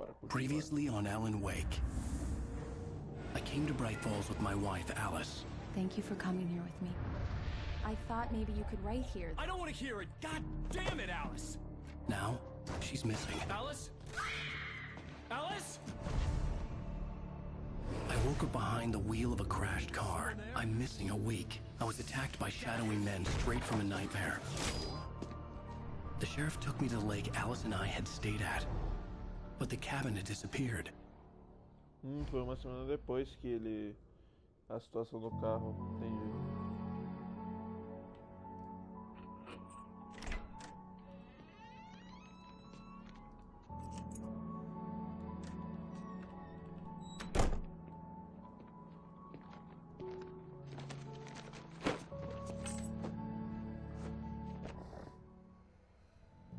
para cultivar. Previously on Alan Wake. I came to Bright Falls with my wife, Alice. Thank you for coming here with me. I thought maybe you could write here. I don't want to hear it! God damn it, Alice! Now, she's missing. Alice? Alice? I woke up behind the wheel of a crashed car. I'm missing a week. I was attacked by shadowy men straight from a nightmare. The sheriff took me to the lake Alice and I had stayed at. But the cabin had disappeared. Foi uma semana depois que ele... A situação do carro, entendi.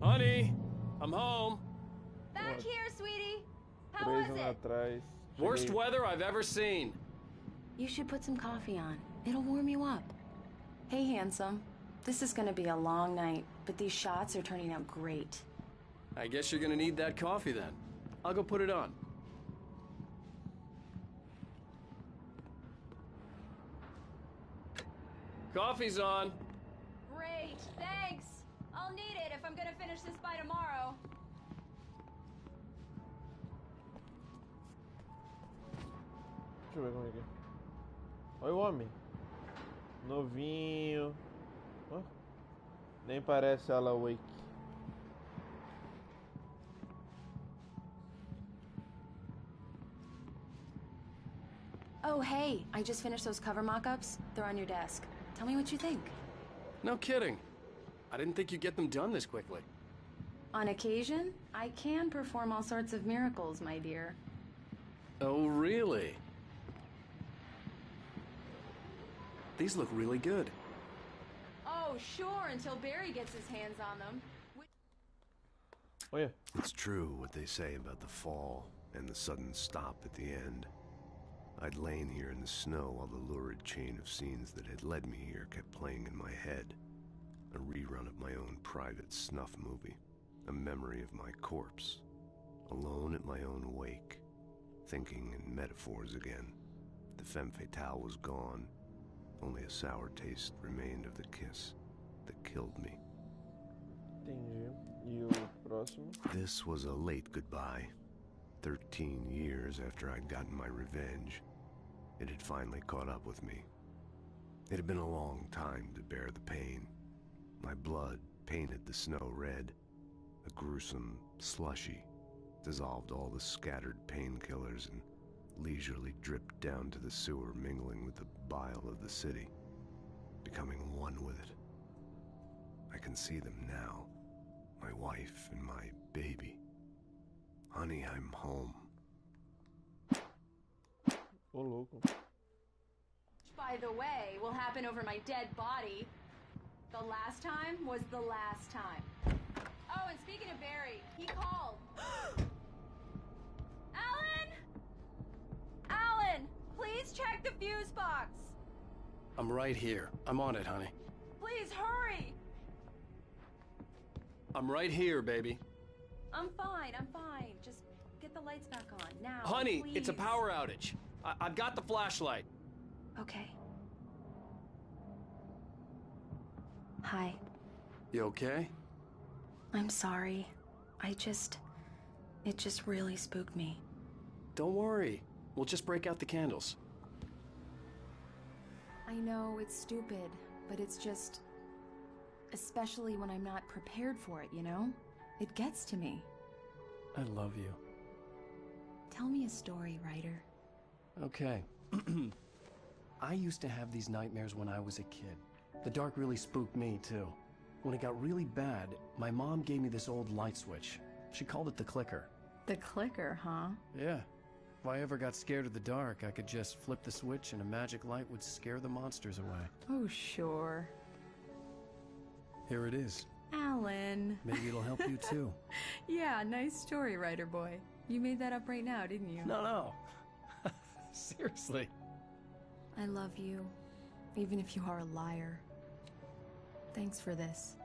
Honey, I'm home. Back here, sweetie. How 3 was anos it? atrás. Worst cheguei- weather I've ever seen. You should put some coffee on. It'll warm you up. Hey, handsome. This is gonna be a long night, but these shots are turning out great. I guess you're gonna need that coffee then. I'll go put it on. Coffee's on. Great, thanks. I'll need it if I'm gonna finish this by tomorrow. Deixa eu ver como é que é. Olha o homem. Novinho. Ó. Nem parece Alan Wake. Oh, hey, I just finished those cover mock-ups. They're on your desk. Tell me what you think. No kidding. I didn't think you'd get them done this quickly. On occasion, I can perform all sorts of miracles, my dear. Oh, really? These look really good. Oh, sure, until Barry gets his hands on them. Olha. It's true what they say about the fall and the sudden stop at the end. I'd lain here in the snow while the lurid chain of scenes that had led me here kept playing in my head. A rerun of my own private snuff movie. A memory of my corpse. Alone at my own wake. Thinking in metaphors again. The femme fatale was gone. Only a sour taste remained of the kiss that killed me. Entendi. E o próximo? This was a late goodbye. 13 years after I'd gotten my revenge, it had finally caught up with me. It had been a long time to bear the pain. My blood painted the snow red. A gruesome slushy dissolved all the scattered painkillers and leisurely dripped down to the sewer, mingling with the bile of the city, becoming one with it. I can see them now, my wife and my baby. Honey, I'm home. Ô, louco. By the way, will happen over my dead body. The last time was the last time. Oh, and speaking of Barry, he called. Alan! Alan, please check the fuse box. I'm right here. I'm on it, honey. Please hurry. I'm right here, baby. I'm fine. Just get the lights back on now. Honey, please. it's a power outage. I've got the flashlight. Okay. Hi. You okay? I'm sorry. It just really spooked me. Don't worry. We'll just break out the candles. I know it's stupid, but it's just... Especially when I'm not prepared for it, you know? It gets to me. I love you. Tell me a story, writer. Okay. I used to have these nightmares when I was a kid. The dark really spooked me, too. When it got really bad, my mom gave me this old light switch. She called it the clicker. The clicker, huh? Yeah. If I ever got scared of the dark, I could just flip the switch and a magic light would scare the monsters away. Oh, sure. Here it is. Alan. Maybe it'll help you, too. Yeah, nice story, writer boy. You made that up right now, didn't you? No. Seriously. I love you, even if you are a liar. Thanks for this.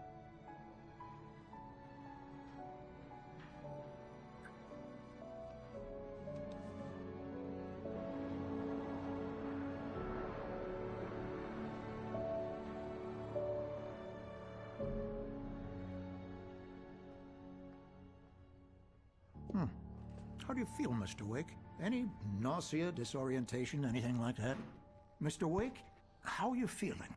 How do you feel, Mr. Wake? Any nausea, disorientation, anything like that? Mr. Wake, how are you feeling?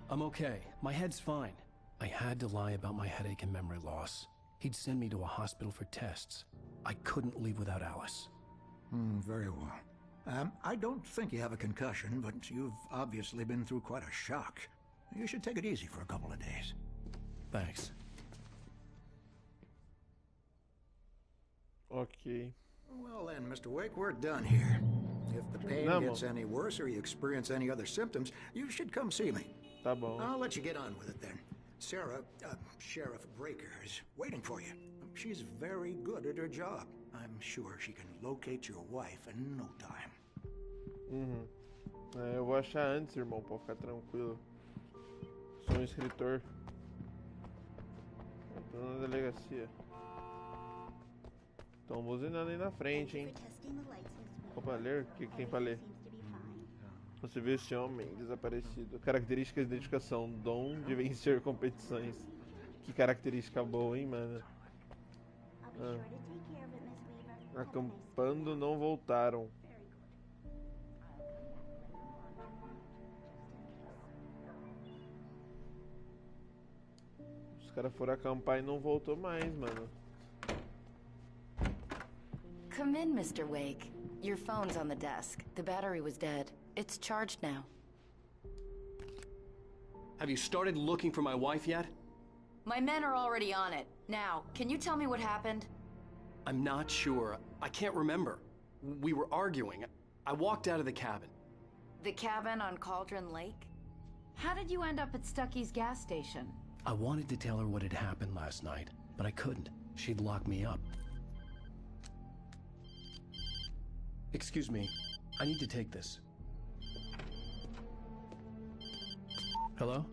I'm okay. My head's fine. I had to lie about my headache and memory loss. He'd send me to a hospital for tests. I couldn't leave without Alice. Very well. I don't think you have a concussion, but you've obviously been through quite a shock. You should take it easy for a couple of days. Thanks. Ok. Well then, Mr. Wake, we're done here. If the pain gets any worse or you experience any other symptoms, you should come see me. Tá bom. I'll let you get on with it then. Sarah, Sheriff Breaker, is waiting for you. She's very good at her job. I'm sure she can locate your wife in no time. Uhum. É, eu vou achar antes, irmão, pra ficar tranquilo. Sou um escritor. Tô na delegacia. Estão buzinando aí na frente, hein? Opa, ler? O que tem pra ler? Você vê esse homem desaparecido. Características de identificação. Dom de vencer competições. Que característica boa, hein, mano? Acampando não voltaram. Os caras foram acampar e não voltou mais, mano. Come in, Mr. Wake. Your phone's on the desk. The battery was dead. It's charged now. Have you started looking for my wife yet? My men are already on it. Now, can you tell me what happened? I'm not sure. I can't remember. We were arguing. I walked out of the cabin. The cabin on Cauldron Lake? How did you end up at Stucky's gas station? I wanted to tell her what had happened last night, but I couldn't. She'd lock me up. Excuse me. I need to take this. Hello?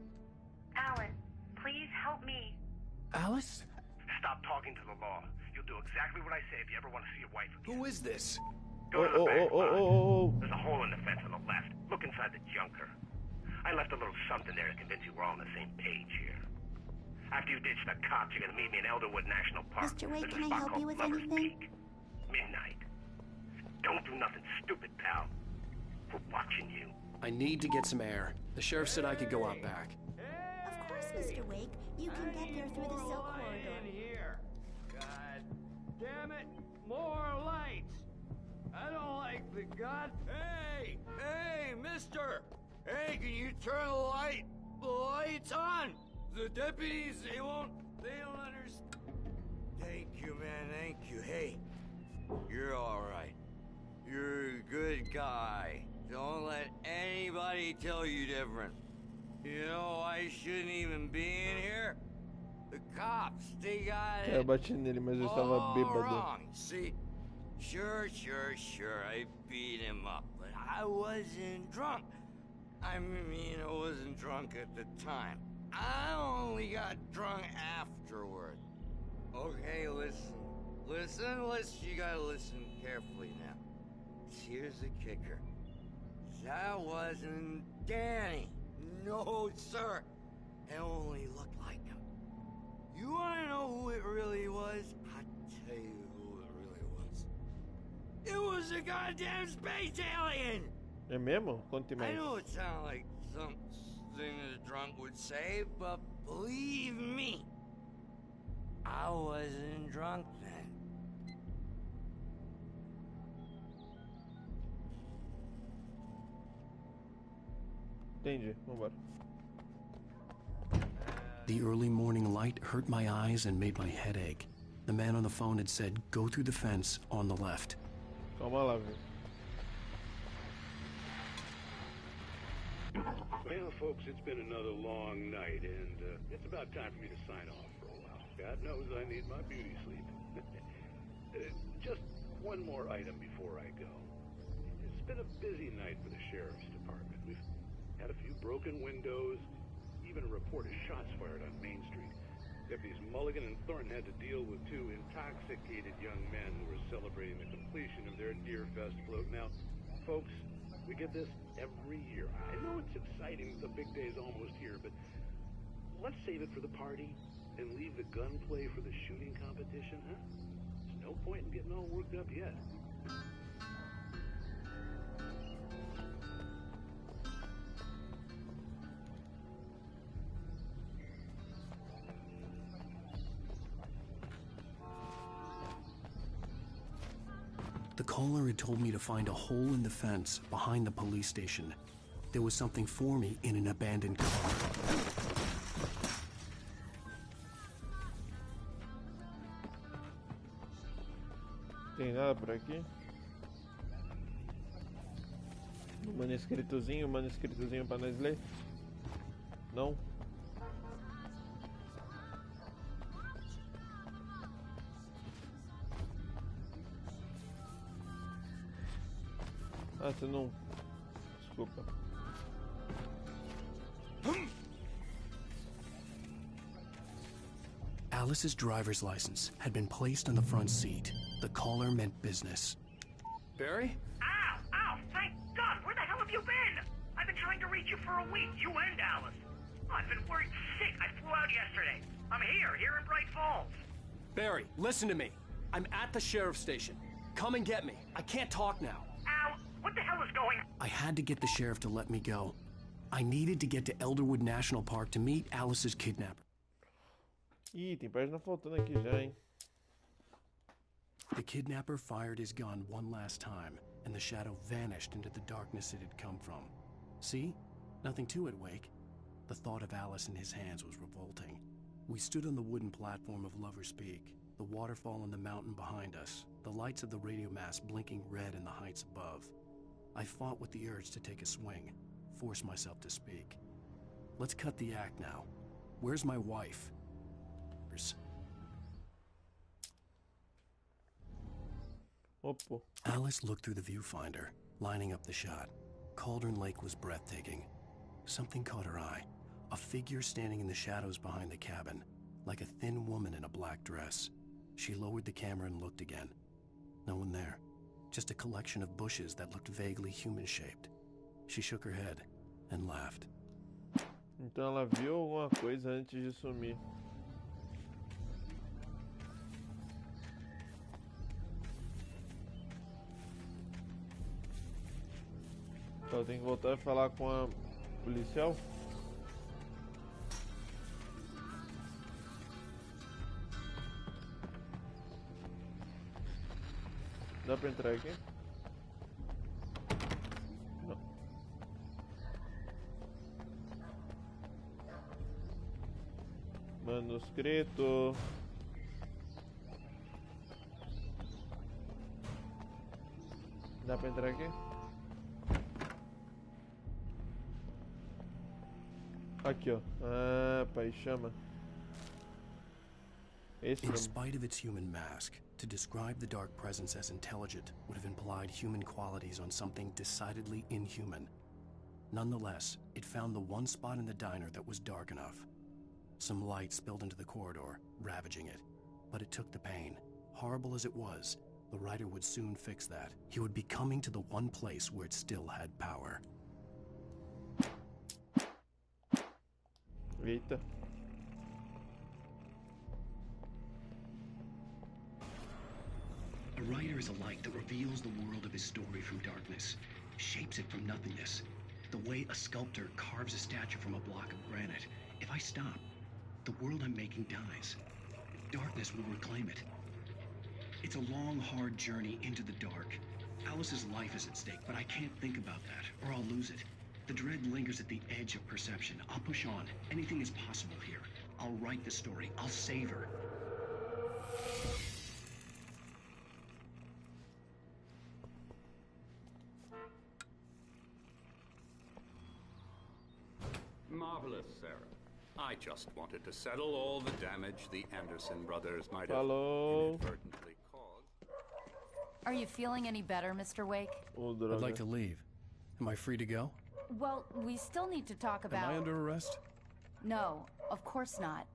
Alan, please help me. Alice? Stop talking to the law. You'll do exactly what I say if you ever want to see your wife again. Who is this? Go to the back lot. There's a hole in the fence on the left. Look inside the junker. I left a little something there to convince you we're all on the same page here. After you ditch the cops, you're gonna meet me in Elderwood National Park. Mr. Wake, There's can a I spot help called you with Lover's anything? Peak. Midnight. Don't do nothing stupid, pal. We're watching you. I need to get some air. The sheriff said I could go out back. Of course, Mr. Wake. You can get there through the silk corridor. Here. God damn it! More lights! I don't like the god. Hey! Hey, mister! Hey, can you turn the lights on? The deputies, they don't understand. Thank you, man, thank you. Hey, you're alright. You're a good guy. Don't let anybody tell you different. You know, I shouldn't even be in here. The cops, they got it. Eu bati nele, mas eu estava bêbado. Wrong. See, sure, I beat him up, but I wasn't drunk. I mean, I wasn't drunk at the time. I only got drunk afterward. Okay, listen. You gotta listen carefully now. Here's the kicker. That wasn't Danny. No, sir. It only looked like him. You wanna know who it really was? I'll tell you who it really was. It was a goddamn space alien! É mesmo? Conte mais. I know it sounds like something a drunk would say, but believe me, I wasn't drunk then. Entendi, vambora. The early morning light hurt my eyes and made my head ache. The man on the phone had said, go through the fence on the left. Calma lá, velho. Well, folks, it's been another long night, and it's about time for me to sign off for a while. God knows I need my beauty sleep. Just one more item before I go. It's been a busy night for the Sheriff's Department. We've had a few broken windows, even a report of shots fired on Main Street. Deputies Mulligan and Thornton had to deal with two intoxicated young men who were celebrating the completion of their Deer Fest float. Now, folks, we get this every year. I know it's exciting, the big day's almost here, but let's save it for the party and leave the gunplay for the shooting competition, huh? There's no point in getting all worked up yet. The caller had told me to find a hole in the fence behind the police station. There was something for me in an abandoned car. Tem nada por aqui? Um manuscritozinho pra nós ler? Não? Ah, você não... Desculpa. Alice's driver's license had been placed on the front seat. The caller meant business. Barry? Ow! Ow! Thank God! Where the hell have you been? I've been trying to reach you for a week, you and Alice. I've been worried sick. I flew out yesterday. I'm here in Bright Falls. Barry, listen to me. I'm at the sheriff's station. Come and get me. I can't talk now. Ow! What the hell is going on? I had to get the sheriff to let me go. I needed to get to Elderwood National Park to meet Alice's kidnapper. Ih, tem página faltando aqui já, hein? The kidnapper fired his gun one last time, and the shadow vanished into the darkness it had come from. See? Nothing to it, Wake. The thought of Alice in his hands was revolting. We stood on the wooden platform of Lover's Peak, the waterfall on the mountain behind us, the lights of the radio mast blinking red in the heights above. I fought with the urge to take a swing, force myself to speak. Let's cut the act now. Where's my wife? Opo. Alice looked through the viewfinder, lining up the shot. Cauldron Lake was breathtaking. Something caught her eye. A figure standing in the shadows behind the cabin, like a thin woman in a black dress. She lowered the camera and looked again. No one there. Just a collection of bushes that looked vaguely human-shaped. She shook her head and laughed. Então ela viu alguma coisa antes de sumir. Então tem que voltar a falar com a policial. Dá pra entrar aqui? Não. Manuscrito. Dá pra entrar aqui? Aqui, ó. Ah, pai, chama. In spite of its human mask, to describe the dark presence as intelligent would have implied human qualities on something decidedly inhuman. Nonetheless, it found the one spot in the diner that was dark enough. Some light spilled into the corridor, ravaging it. But it took the pain. Horrible as it was, the writer would soon fix that. He would be coming to the one place where it still had power. Eita. A writer is a light that reveals the world of his story from darkness, shapes it from nothingness. The way a sculptor carves a statue from a block of granite. If I stop, the world I'm making dies. Darkness will reclaim it. It's a long, hard journey into the dark. Alice's life is at stake, but I can't think about that, or I'll lose it. The dread lingers at the edge of perception. I'll push on. Anything is possible here. I'll write the story. I'll save her. Marvelous, Sarah. I just wanted to settle all the damage the Anderson brothers might have inadvertently caused. Are you feeling any better, Mr. Wake? I'd like to leave. Am I free to go? Well, we still need to talk about... Am I under arrest? No, of course not.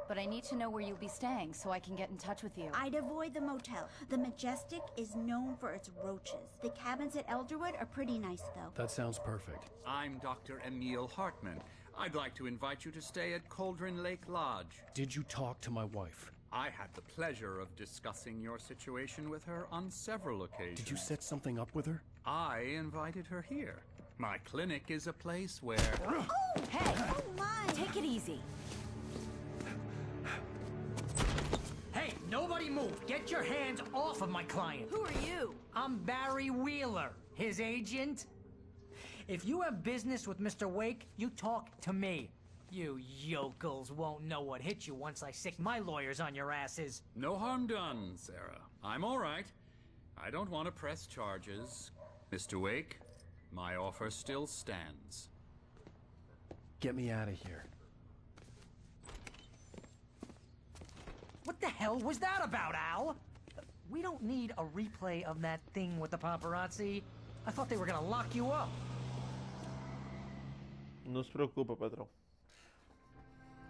But I need to know where you'll be staying so I can get in touch with you. I'd avoid the motel. The Majestic is known for its roaches. The cabins at Elderwood are pretty nice, though. That sounds perfect. I'm Dr. Emil Hartman. I'd like to invite you to stay at Cauldron Lake Lodge. Did you talk to my wife? I had the pleasure of discussing your situation with her on several occasions. Did you set something up with her? I invited her here. My clinic is a place where... Oh, hey! Oh my! Take it easy. Hey, nobody move! Get your hands off of my client! Who are you? I'm Barry Wheeler, his agent. If you have business with Mr. Wake, you talk to me. You yokels won't know what hit you once I sick my lawyers on your asses. No harm done, Sarah. I'm all right. I don't want to press charges. Mr. Wake, my offer still stands. Get me out of here. What the hell was that about, Al? We don't need a replay of that thing with the paparazzi. I thought they were gonna lock you up. Não se preocupa, patrão.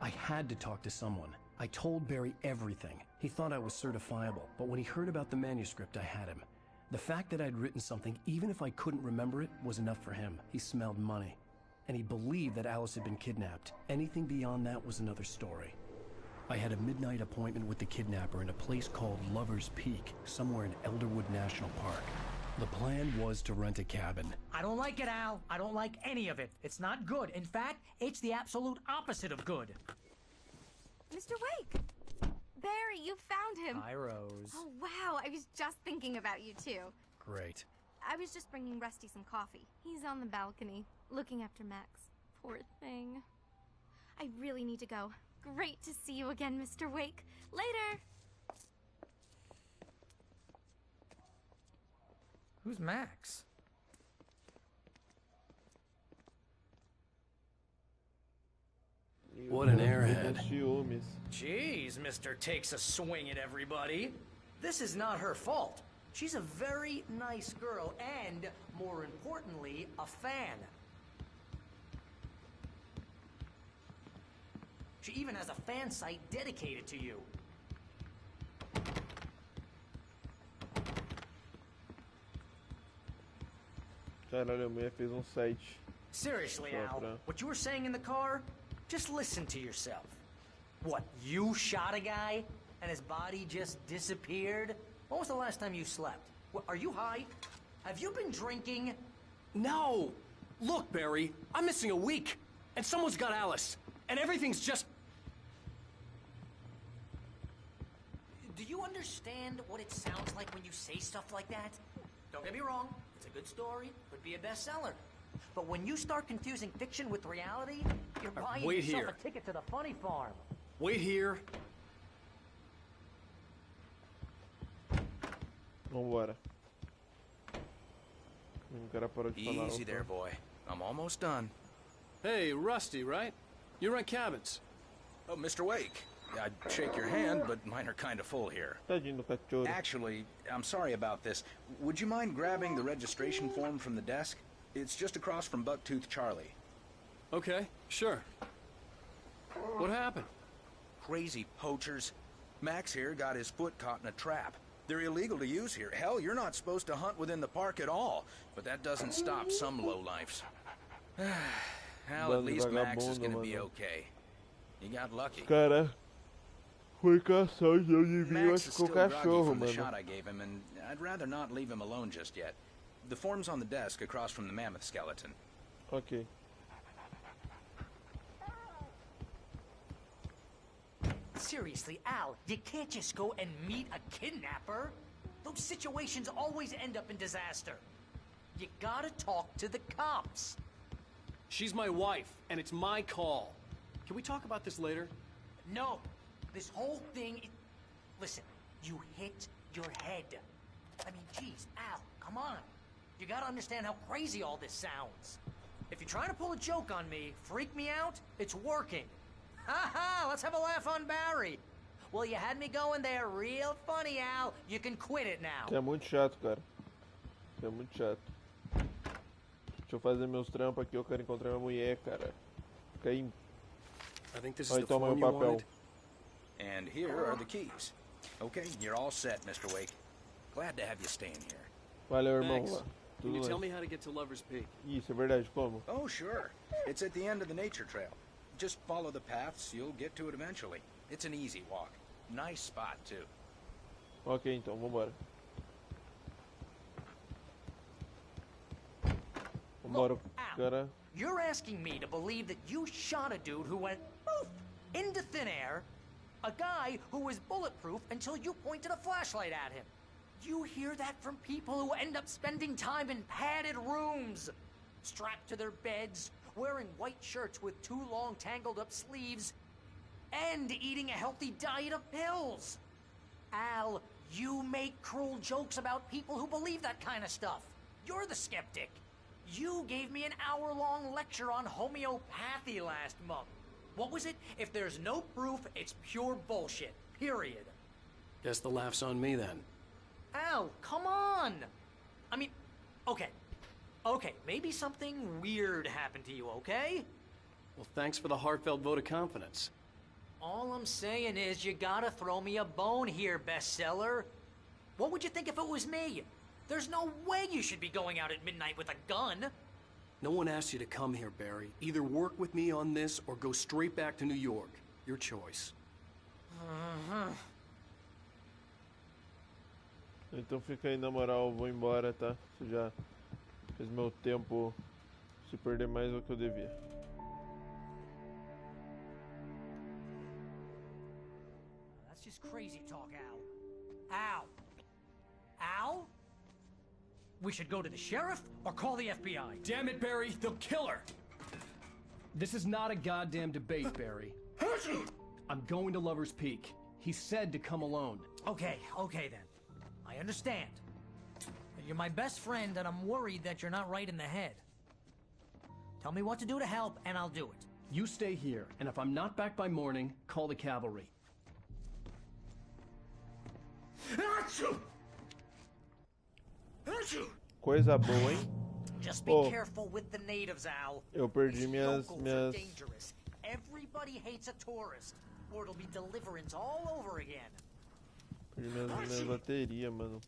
I had to talk to someone. I told Barry everything. He thought I was certifiable, but when he heard about the manuscript, I had him. The fact that I'd written something, even if I couldn't remember it, was enough for him. He smelled money. And he believed that Alice had been kidnapped. Anything beyond that was another story. I had a midnight appointment with the kidnapper in a place called Lover's Peak, somewhere in Elderwood National Park. The plan was to rent a cabin. I don't like it, Al. I don't like any of it. It's not good. In fact, it's the absolute opposite of good. Mr. Wake! Barry, you found him. Hi, Rose. Oh, wow. I was just thinking about you, too. Great. I was just bringing Rusty some coffee. He's on the balcony, looking after Max. Poor thing. I really need to go. Great to see you again, Mr. Wake. Later! Who's Max? What an airhead. Jeez, Mr. Takes a swing at everybody. This is not her fault. She's a very nice girl and, more importantly, a fan. She even has a fan site dedicated to you. Caralho, a mulher fez site. Seriously, Al, what you were saying in the car, just listen to yourself. What, you shot a guy and his body just disappeared? When was the last time you slept? What, are you high? Have you been drinking? No! Look, Barry, I'm missing a week, and someone's got Alice, and everything's just... Do you understand what it sounds like when you say stuff like that? Don't get me wrong, it's a good story, could be a bestseller. But when you start confusing fiction with reality, you're buying yourself a ticket to the funny farm. Wait here. Vambora. Cara parou de falar. Easy there, boy. I'm almost done. Hey, Rusty, right? You rent cabins. Oh, Mr. Wake. I'd shake your hand, but mine are kind of full here. Actually, I'm sorry about this. Would you mind grabbing the registration form from the desk? It's just across from Bucktooth Charlie. Okay, sure. What happened? Crazy poachers. Max here got his foot caught in a trap. They're illegal to use here. Hell, you're not supposed to hunt within the park at all. But that doesn't stop some lowlifes. Hell, at least Max is gonna be okay. You got lucky. Cara, foi caçar e eu devia Max is ficou still groggy cachorro, from the mano. shot I gave him, and I'd rather not leave him alone just yet. The form's on the desk across from the mammoth skeleton. Ok. Seriously, Al, you can't just go and meet a kidnapper. Those situations always end up in disaster. You gotta talk to the cops. She's my wife, and it's my call. Can we talk about this later? No. This whole thing... Listen, you hit your head. I mean, geez, Al, come on. You gotta understand how crazy all this sounds. If you're trying to pull a joke on me, freak me out, it's working. Ha-ha, let's have a laugh on Barry. Well, you had me going there real funny, Al. You can quit it now. É muito chato, cara. É muito chato. Deixa eu fazer meus trampos aqui, eu quero encontrar minha mulher, cara. Fica aí. Vai tomar meu papel. And here are the keys. Okay, you're all set, Mr. Wake. Glad to have you staying here. Valeu, irmão. Can you tell me how to get to Lover's Peak? Isso, é verdade, como? Oh, sure. It's at the end of the nature trail. Just follow the paths, you'll get to it eventually. It's an easy walk. Nice spot, too. Ok, então, vambora. Vambora, cara. You're asking me to believe that you shot a dude who went poof into thin air, a guy who was bulletproof until you pointed a flashlight at him. You hear that from people who end up spending time in padded rooms, strapped to their beds, wearing white shirts with too long tangled up sleeves, and eating a healthy diet of pills. Al, you make cruel jokes about people who believe that kind of stuff. You're the skeptic. You gave me an hour-long lecture on homeopathy last month. What was it? If there's no proof, it's pure bullshit. Period. Guess the laugh's on me then. Al, come on! I mean, okay, maybe something weird happened to you, okay? Well, thanks for the heartfelt vote of confidence. All I'm saying is you gotta throw me a bone here, bestseller. What would you think if it was me? There's no way you should be going out at midnight with a gun. No one asked you to come here, Barry. Either work with me on this or go straight back to New York. Your choice. Então fica aí, na moral, eu vou embora, tá? Você já fez meu tempo se perder mais do que eu devia. That's just crazy talk, Al. Al? We should go to the sheriff or call the FBI. Damn it, Barry, they'll kill her! This is not a goddamn debate, Barry. I'm going to Lover's Peak. He said to come alone. Okay then. I understand. You're my best friend, and I'm worried that you're not right in the head. Tell me what to do to help, and I'll do it. You stay here, and if I'm not back by morning, call the cavalry. Coisa boa, hein? Just be careful with the natives, Al. Eu perdi minhas... dangerous. Everybody hates a tourist, or it'll be deliverance all over again. Perdi minhas baterias, mano.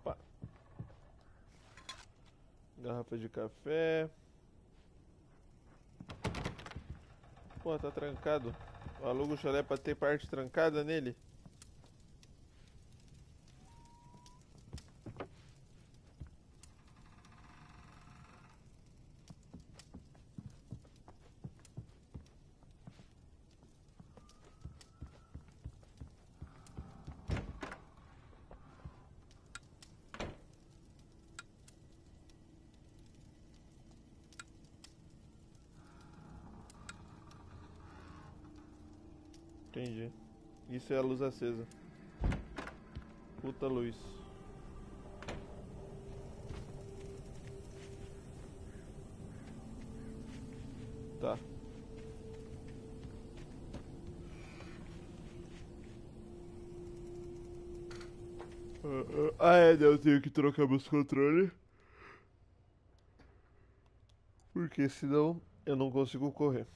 Opa. Garrafa de café. Pô, tá trancado. Eu alugo o chalé pra ter parte trancada nele. Entendi. Isso é a luz acesa. Puta luz. Tá. Eu tenho que trocar meus controles. Porque senão eu não consigo correr.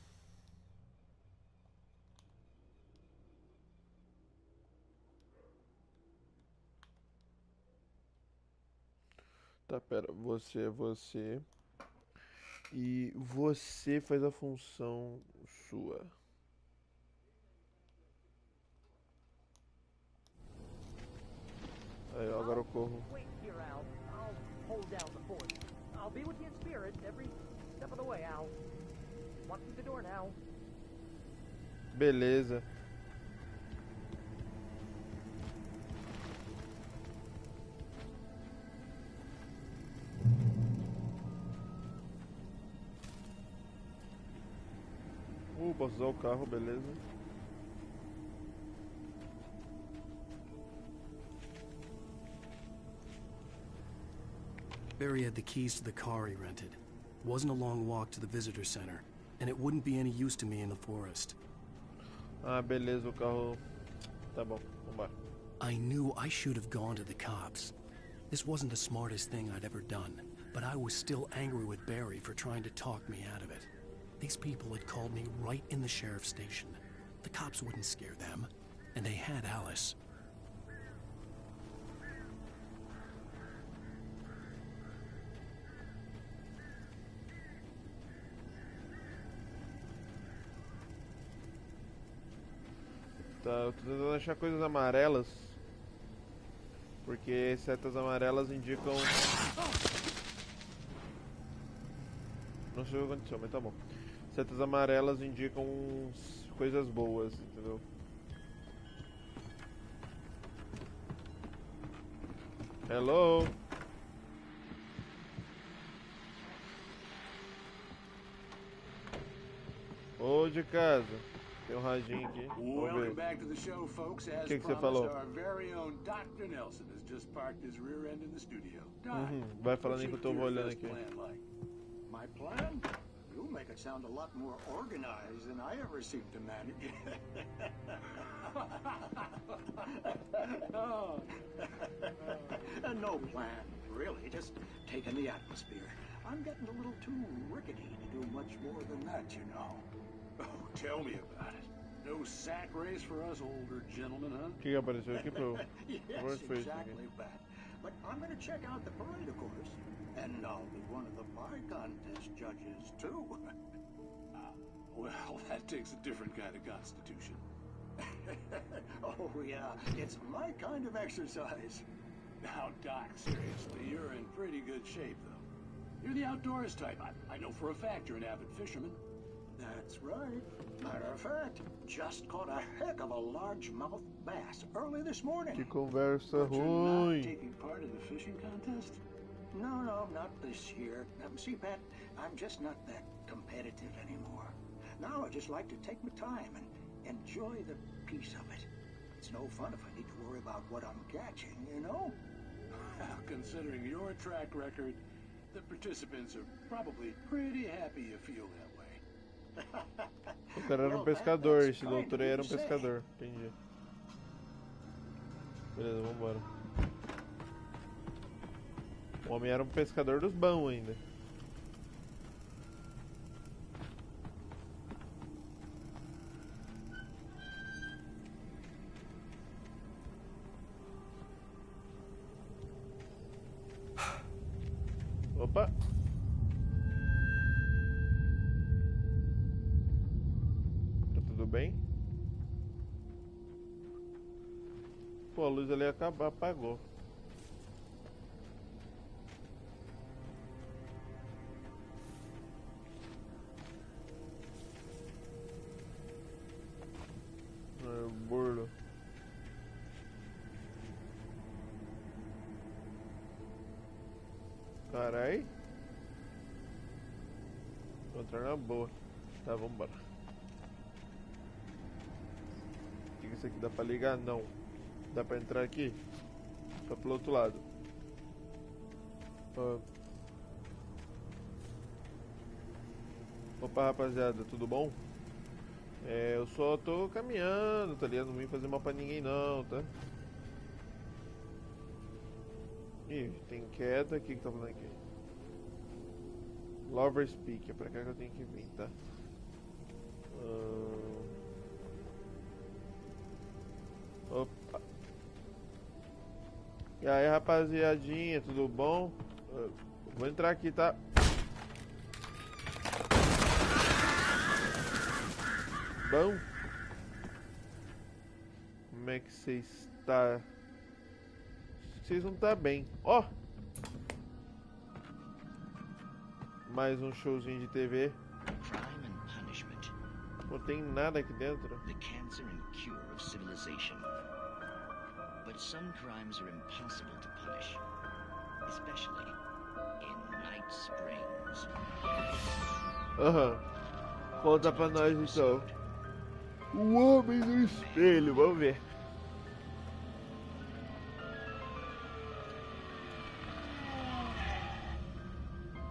Tá, pera, você é você. E você faz a função sua. Aí, agora eu corro. Beleza. Posso usar o carro, beleza. Barry had the keys to the car he rented. It wasn't a long walk to the visitor center, and it wouldn't be any use to me in the forest. Ah, beleza, o carro... Tá bom, vambora. I knew I should have gone to the cops. This wasn't the smartest thing I'd ever done, but I was still angry with Barry for trying to talk me out of it. These people had called me right in the sheriff's station. The cops wouldn't scare them, and they had Alice. Tá, eu tô tentando achar coisas amarelas. Porque setas amarelas indicam... Não sei o que aconteceu, mas tá bom. Setas amarelas indicam coisas boas, entendeu? Hello? Ô, de casa. Tem um radinho aqui. Welcome back to the show, folks. As promised, our very own Dr. Nelson has just parked his rear end in the studio. Vai falando enquanto eu vou olhando aqui. My plan? You make it sound a lot more organized than I ever seem to manage. No plan, really. Just taking the atmosphere. I'm getting a little too rickety to do much more than that, you know. Oh, tell me about it. No sack race for us older gentlemen, huh? O que apareceu aqui pro... Yes, exactly, Pat. But I'm going to check out the parade, of course. And I'll be one of the pie contest judges, too. Well, that takes a different kind of constitution. Oh, yeah. It's my kind of exercise. Now, Doc, seriously, you're in pretty good shape, though. You're the outdoors type. I know for a fact you're an avid fisherman. That's right. Matter of fact, just caught a heck of a largemouth bass early this morning. Que conversa But you're ruim. not taking part in the fishing contest? No, not this year. See, Pat, I'm just not that competitive anymore. Now I just like to take my time and enjoy the piece of it. It's no fun if I need to worry about what I'm catching, you know? Well, considering your track record, the participants are probably pretty happy you feel that way. O cara era um pescador, esse doutor aí era um pescador. Entendi. Beleza, vambora. O homem era um pescador dos bons ainda. Opa! Tá tudo bem? Pô, a luz ali apagou. Burro. Carai. Vou entrar na boa. Tá, vambora. O que isso aqui dá pra ligar? Não. Dá pra entrar aqui? Tá pro outro lado. Opa, rapaziada, tudo bom? Eu só tô caminhando, tá ligado? Não vim fazer mal pra ninguém não, tá? Ih, tem queda. O que tá falando aqui? Lover's Peak, é pra cá que eu tenho que vir, tá? Opa. E aí, rapaziadinha, tudo bom? Vou entrar aqui, tá? Bom? Como é que você está? Vocês não tá bem. Ó! Mais um showzinho de TV. Crime and punishment. Não tem nada aqui dentro. The cancer and cure of civilization. But some crimes are impossible to punish, especially in Night Springs. Conta pra nós então. O Homem no Espelho, vamos ver.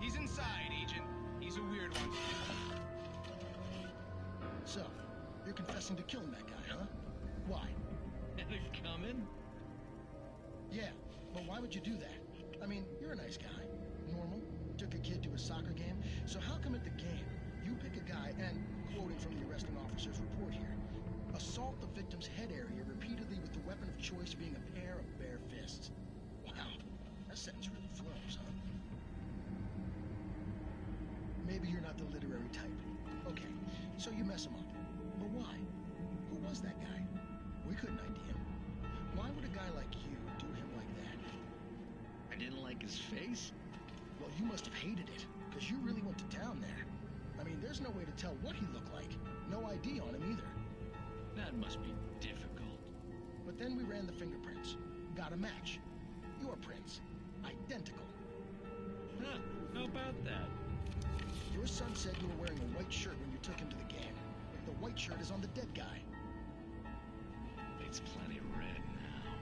He's inside, Agent. He's a weird one. So, you're confessing to killing that guy, huh? Why? They're coming? Yeah, but why would you do that? I mean, you're a nice guy. Normal. Took a kid to a soccer game. So how come at the game, you pick a guy and, quoting from the arresting officer's report here, assault the victim's head area repeatedly with the weapon of choice being a pair of bare fists? Wow, that sentence really flows, huh? Maybe you're not the literary type. Okay, so you mess him up. But why? Who was that guy? We couldn't ID him. Why would a guy like you do him like that? I didn't like his face? Well, you must have hated it, because you really went to town there. I mean, there's no way to tell what he looked like. No ID on him either. That must be difficult. But then we ran the fingerprints. Got a match. Your prints. Identical. Huh, how about that? Your son said you were wearing a white shirt when you took him to the game. The white shirt is on the dead guy. It's plenty red now.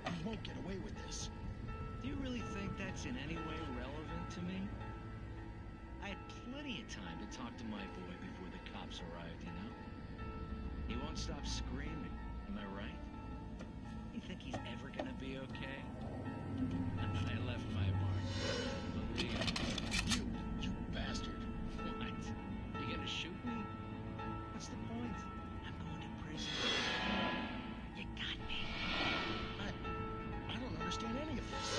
You won't get away with this. Do you really think that's in any way relevant to me? I had plenty of time to talk to my boy before the cops arrived, you know? He won't stop screaming, am I right? You think he's ever gonna be okay? I left my mark. Believe me. You bastard. What? You gonna shoot me? What's the point? I'm going to prison. You got me. I don't understand any of this.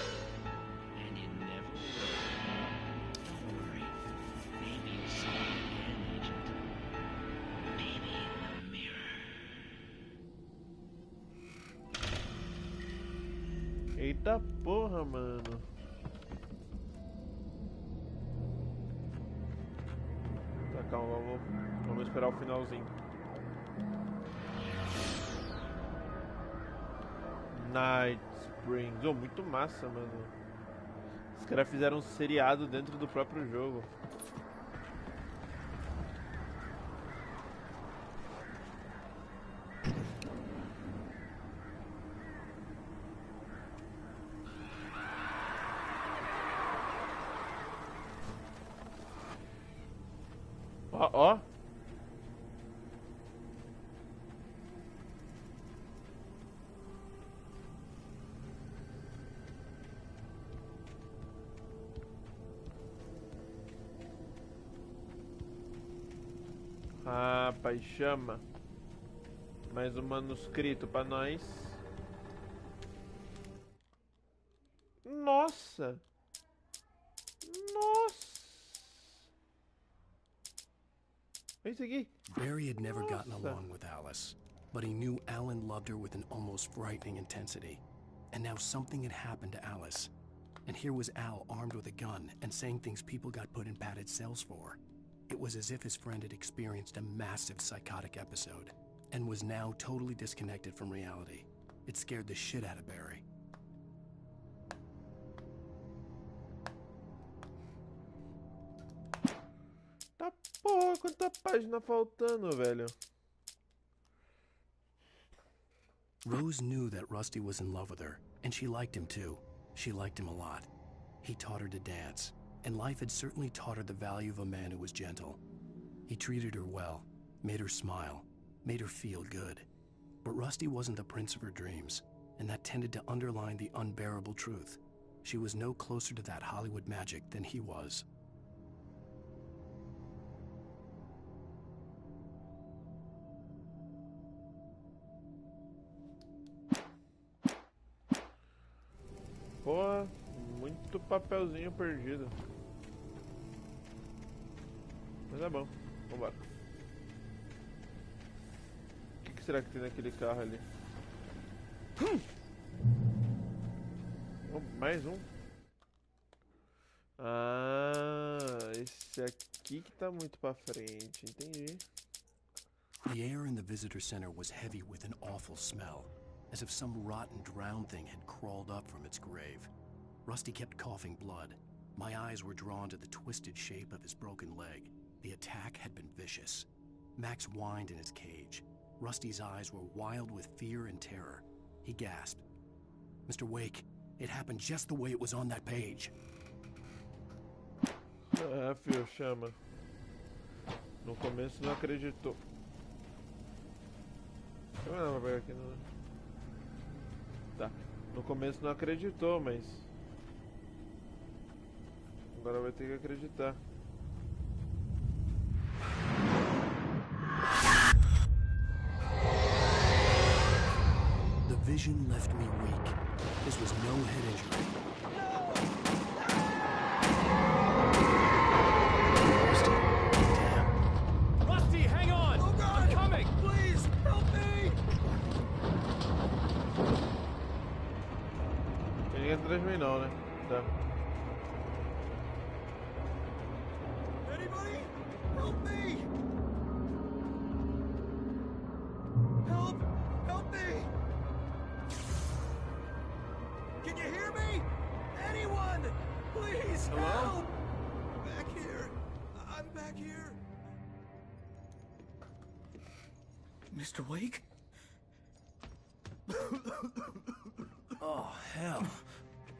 And you never will. Don't worry. Maybe you'll see me again, Agent. Maybe in the mirror. Eita porra, mano. Tá, calma, vamos esperar o finalzinho. Night Springs. Oh, muito massa, mano. Os caras fizeram um seriado dentro do próprio jogo. Ó. Rapaz, chama. Mais um manuscrito pra nós. Nossa. Barry had never gotten along with Alice, but he knew Alan loved her with an almost frightening intensity. And now something had happened to Alice. And here was Al armed with a gun and saying things people got put in padded cells for. It was as if his friend had experienced a massive psychotic episode and was now totally disconnected from reality. It scared the shit out of Barry. Tá porra, quanta página faltando, velho. Rose knew that Rusty was in love with her, and she liked him too. She liked him a lot. He taught her to dance, and life had certainly taught her the value of a man who was gentle. He treated her well, made her smile, made her feel good. But Rusty wasn't the prince of her dreams, and that tended to underline the unbearable truth. She was no closer to that Hollywood magic than he was. Porra, muito papelzinho perdido. Mas é bom, vambora. O que será que tem naquele carro ali? Oh, mais um. Ah, esse aqui que tá muito pra frente, entendi. The air in the visitor center was heavy with an awful smell, as if some rotten drowned thing had crawled up from its grave. Rusty kept coughing blood. My eyes were drawn to the twisted shape of his broken leg. The attack had been vicious. Max whined in his cage. Rusty's eyes were wild with fear and terror. He gasped. Mr. Wake, it happened just the way it was on that page. Ah, filho, chama. No começo não acreditou. Não vai pegar aqui, não. Tá. No começo não acreditou, mas agora vai ter que acreditar. The vision left me weak. This was no head injury. Rusty, hang on! Oh God! I'm coming! Please, help me! atrás de mim não, né? Tá. Anybody? Help me! Help me! Can you hear me? Anyone? Please help! Back here. I'm back here. Mr. Wake? Oh, hell.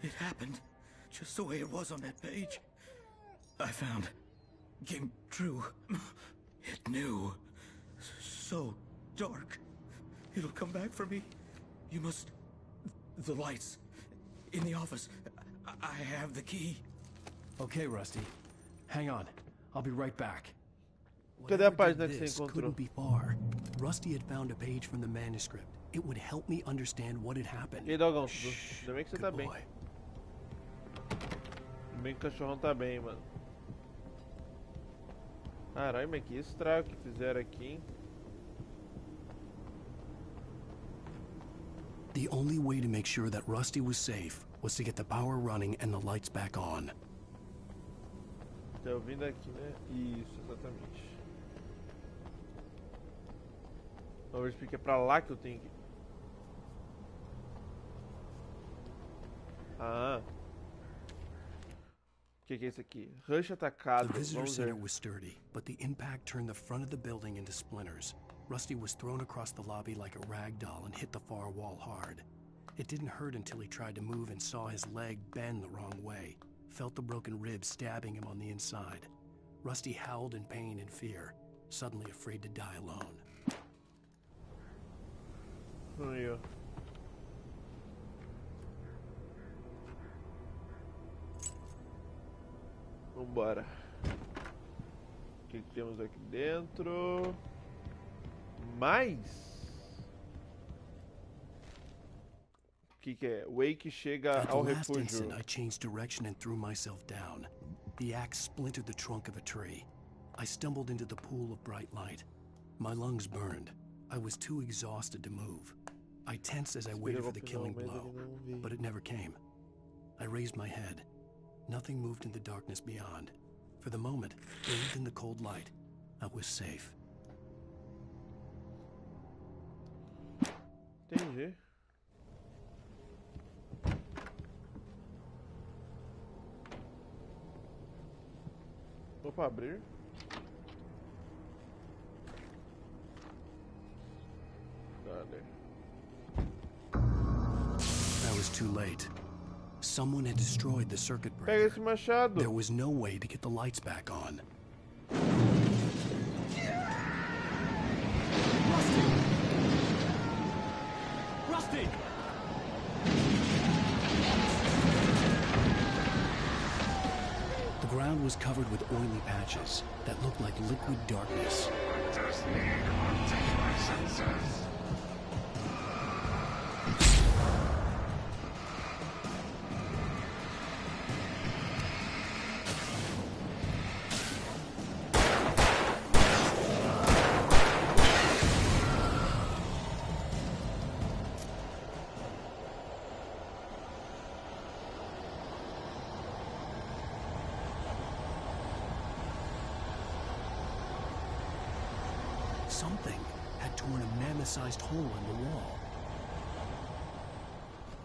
It happened just the way it was on that page. I found. Came true. It knew. So dark. It'll come back for me. You must... The lights. In the office. I have the key. Okay, Rusty. Hang on. I'll be right back. Cadê a página que você encontrou? Couldn't be far. Rusty had found a page from the manuscript. It would help me understand what had happened. E aí, Dogão? Ainda bem que você tá bem. Ainda bem que o cachorrão tá bem, mano. Caralho, mas que estrago que fizeram aqui, hein? The only way to make sure that Rusty was safe was to get the power running and the lights back on. Tá ouvindo aqui, né? Isso, exatamente. Talvez porque é pra lá que eu tenho que ir. Ah. O que é isso aqui? Rush atacado. The visitor center was sturdy, but the impact turned the front of the building into splinters. Rusty was thrown across the lobby like a rag doll and hit the far wall hard. It didn't hurt until he tried to move and saw his leg bend the wrong way. Felt the broken ribs stabbing him on the inside. Rusty howled in pain and fear, suddenly afraid to die alone. Aí, ó. Vambora. O que temos aqui dentro? Mais? O que é? Wake chega ao refúgio. I changed direction and threw myself down. The axe splintered the trunk of a tree. I stumbled into the pool of bright light. My lungs burned. I was too exhausted to move. I tensed as I waited for the killing blow, but it never came. I raised my head. Nothing moved in the darkness beyond. For the moment, bathed in the cold light, I was safe. Entendi. Vou para abrir. I was too late. Someone had destroyed the circuit breaker. Pega esse machado. There was no way to get the lights back on. Rusty! The ground was covered with oily patches that looked like liquid darkness. Just need to take my senses. Something had torn a mammoth-sized hole in the wall.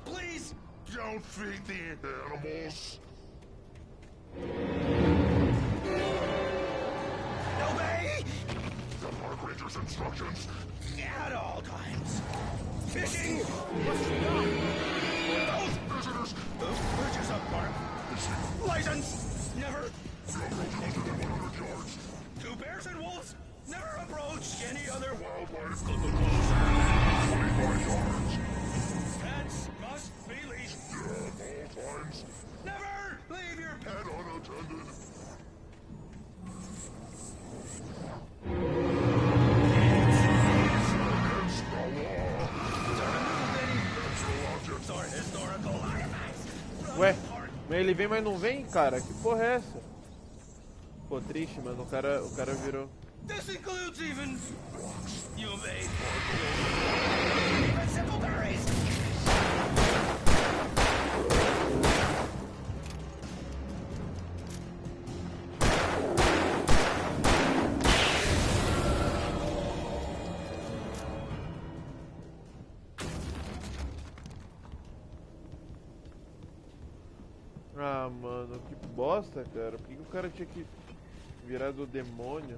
Please! Don't feed the animals! Obey! The Park Ranger's instructions! At all times! Fishing! Those visitors! Purchase of park! License! Never! No approach other than 100 yards! 2 bears and wolves! Never approach any other wildlife! 25 yards! Pets must be leashed! Yeah, all times! Never leave your pet unattended! Ué, mas ele vem, mas não vem, cara? Que porra é essa? Pô, triste, mano. O cara virou. This includes even you made even simple berries. Ah, mano, que bosta, cara. Por que o cara tinha que virar do demônio?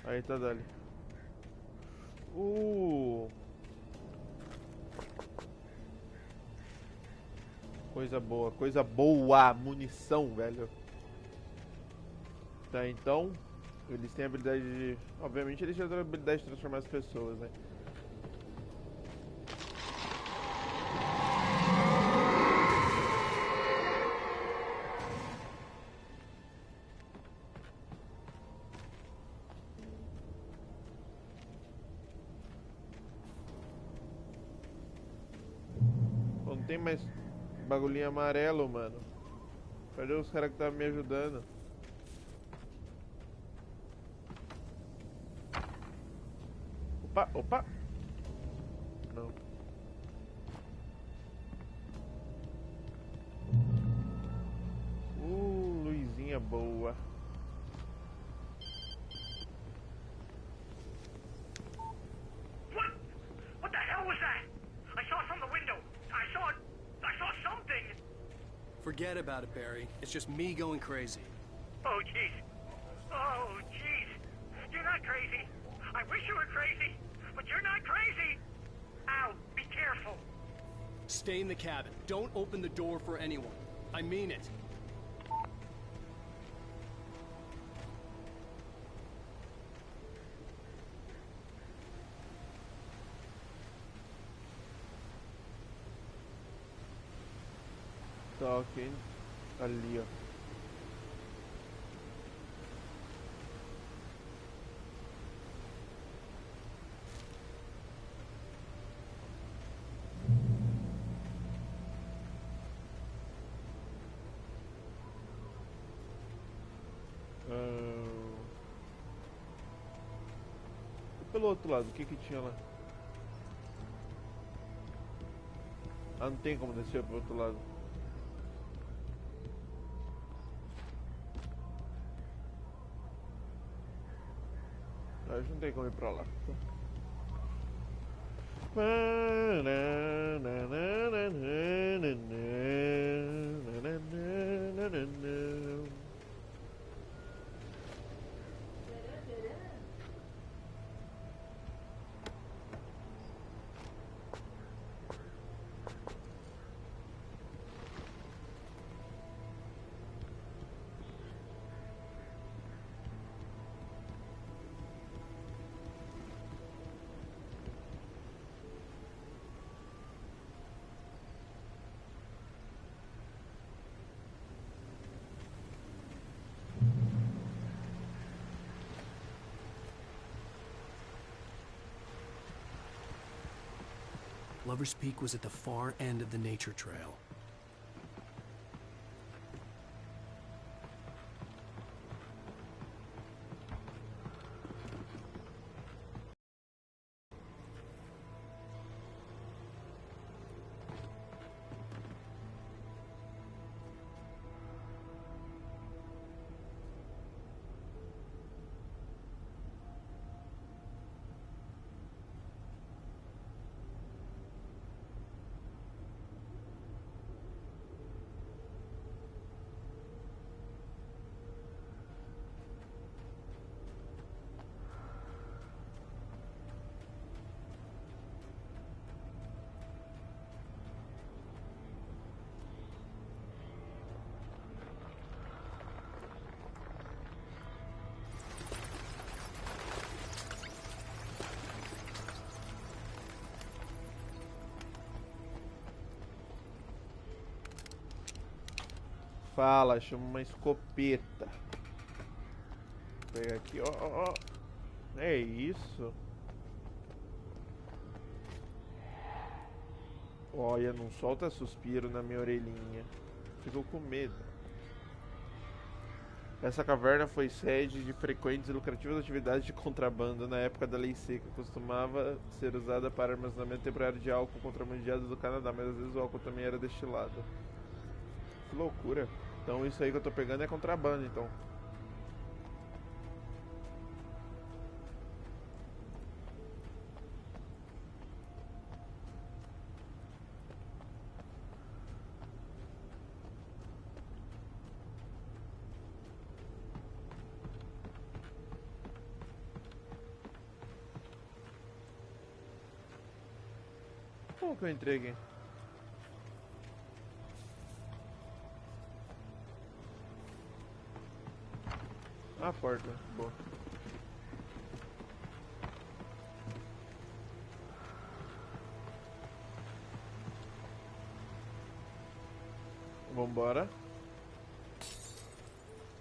Aí tá dali. Coisa boa, coisa boa, munição, velho. Tá, então eles têm a habilidade de... Obviamente eles já têm a habilidade de transformar as pessoas, né? Não tem mais bagulhinho amarelo, mano. Cadê os caras que estavam me ajudando? Opa, opa. Não. Luzinha boa. What the hell was that? I saw it from the window. I saw something. Forget about it, Barry. It's just me going crazy. Oh, jeez. Oh, jeez. You're not crazy. I wish you were crazy, but you're not crazy. Al, be careful. Stay in the cabin. Don't open the door for anyone. I mean it. Tá, ok. Ali, ó. Pelo outro lado, o que que tinha lá? Ah, não tem como descer pro outro lado. Acho que não tem como ir pra lá. Lover's Peak was at the far end of the nature trail. Fala, chama uma escopeta. Vou pegar aqui, ó. É isso? Olha, não solta suspiro na minha orelhinha. Ficou com medo. Essa caverna foi sede de frequentes e lucrativas atividades de contrabando na época da Lei Seca. Costumava ser usada para armazenamento temporário de álcool contrabandeado do Canadá, mas às vezes o álcool também era destilado. Que loucura. Então isso aí que eu tô pegando é contrabando, então. Como que eu entrei aqui? A porta, boa. Vambora.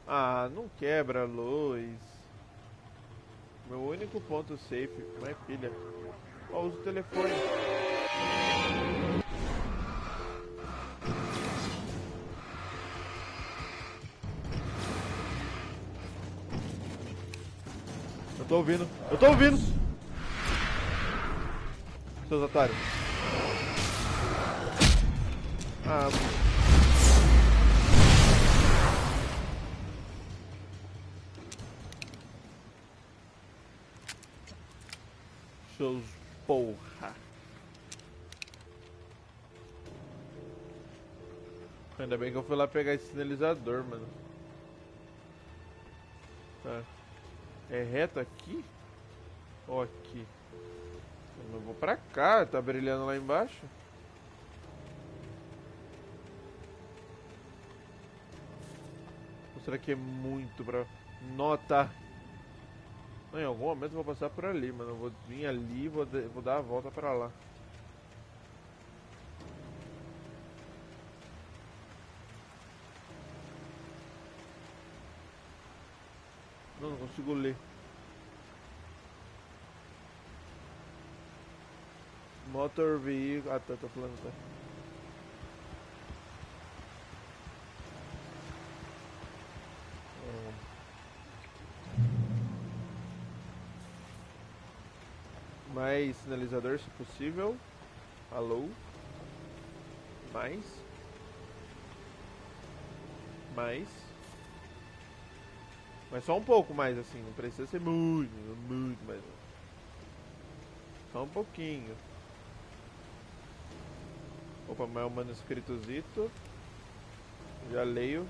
Ah, não quebra a luz. Meu único ponto safe. Não é pilha. Ó, usa o telefone. Eu tô ouvindo. Eu tô ouvindo. Seus otários. Ah, seus porra. Ainda bem que eu fui lá pegar esse sinalizador, mano. Tá. É reto aqui? Ou aqui? Eu vou pra cá, tá brilhando lá embaixo. Ou será que é muito pra... Nota! Não, em algum momento eu vou passar por ali, mano. Eu vou vir ali e vou dar a volta pra lá. Não consigo ler. Motor vehicle. Ah, tá, tô falando, tá. Mais sinalizador, se possível. Alô? Mais. Mas só um pouco mais, assim, não precisa ser muito mais. Só um pouquinho. Opa, mas é um manuscritozito. Já leio. Não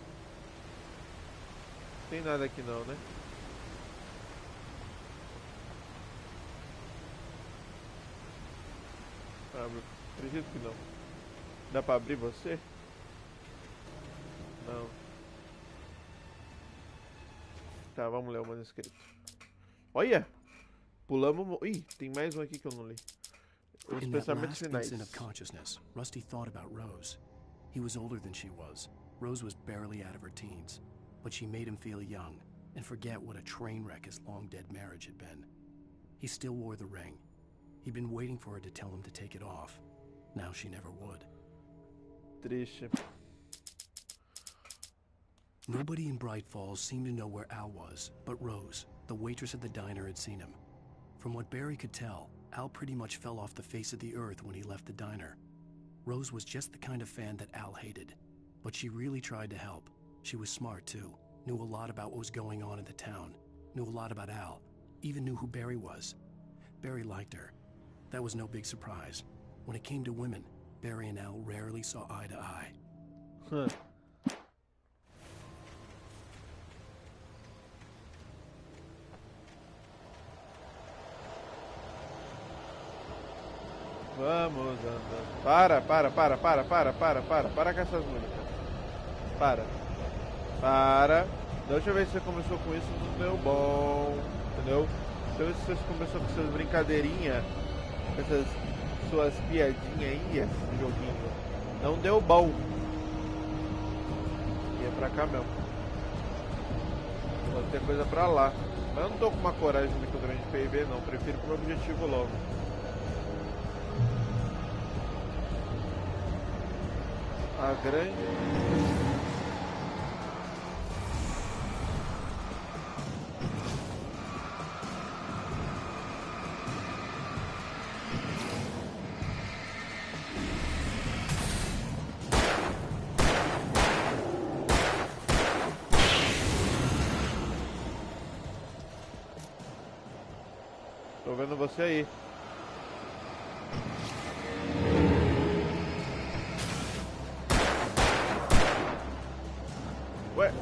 tem nada aqui não, né? Abre. Acredito que não. Dá pra abrir você? Não. Tá, vamos ler o manuscrito. Olha! Pulamos... Ih, tem mais um aqui que eu não li. Os pensamentos finais. In that last instant of consciousness, Rusty thought about Rose. He was older than she was. Rose was barely out of her teens. But she made him feel young and forget what a train wreck his long-dead marriage had been. He still wore the ring. He'd been waiting for her to tell him to take it off. Now she never would. Triste. Nobody in Bright Falls seemed to know where Al was, but Rose, the waitress at the diner, had seen him. From what Barry could tell, Al pretty much fell off the face of the earth when he left the diner. Rose was just the kind of fan that Al hated, but she really tried to help. She was smart too, knew a lot about what was going on in the town, knew a lot about Al, even knew who Barry was. Barry liked her. That was no big surprise. When it came to women, Barry and Al rarely saw eye to eye. Huh. Vamos andando. Para com essas músicas. Para. Da última vez que você começou com isso, não deu bom. Entendeu? Então se você começou com essas brincadeirinhas, com essas suas piadinhas aí, esse joguinho, não deu bom. E é pra cá mesmo. Vou ter coisa pra lá. Mas eu não tô com uma coragem muito grande pra ir ver não. Prefiro pro meu objetivo logo. A grande... Tô vendo você aí. Ué.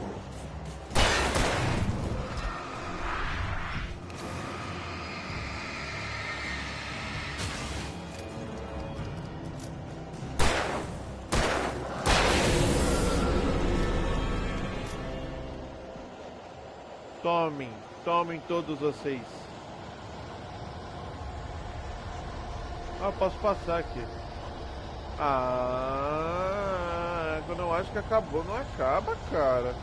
Tomem todos vocês. Ah, posso passar aqui. Ah, quando eu acho que acabou, não acaba, cara.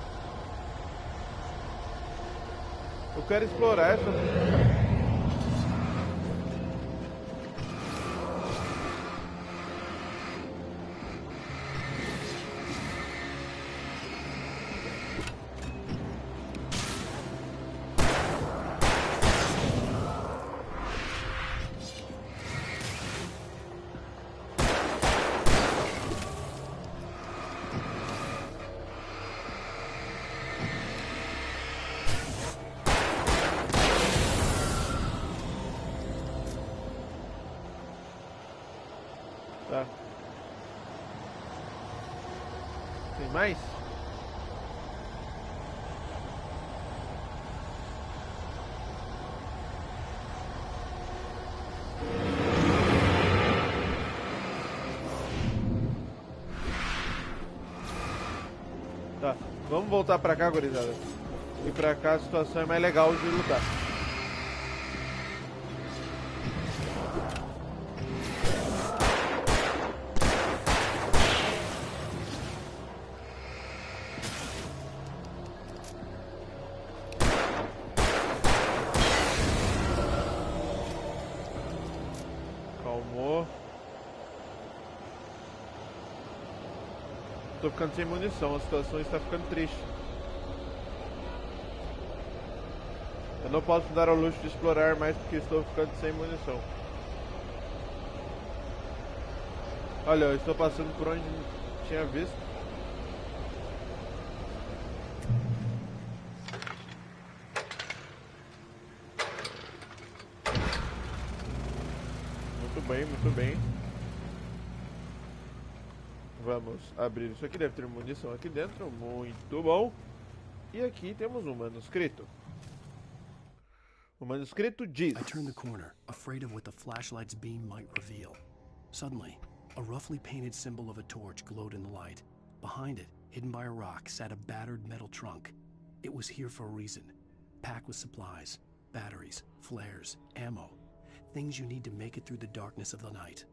Eu quero explorar essa... Tá. Tem mais? Tá, vamos voltar pra cá, gurizada. E pra cá a situação é mais legal de lutar. Tô ficando sem munição, a situação está ficando triste. Eu não posso dar ao luxo de explorar mais porque estou ficando sem munição. Olha, eu estou passando por onde tinha visto. Muito bem, muito bem. Vamos abrir isso aqui, deve ter munição aqui dentro, muito bom. E aqui temos um manuscrito. O manuscrito diz... I turned the corner, afraid of what the flashlight's beam might reveal. Suddenly, a roughly painted symbol of a torch glowed in the light. Behind it, hidden by a rock, sat a battered metal trunk. It was here for a reason. Packed with supplies, batteries, flares, ammo. Things you need to make it through the darkness of the night.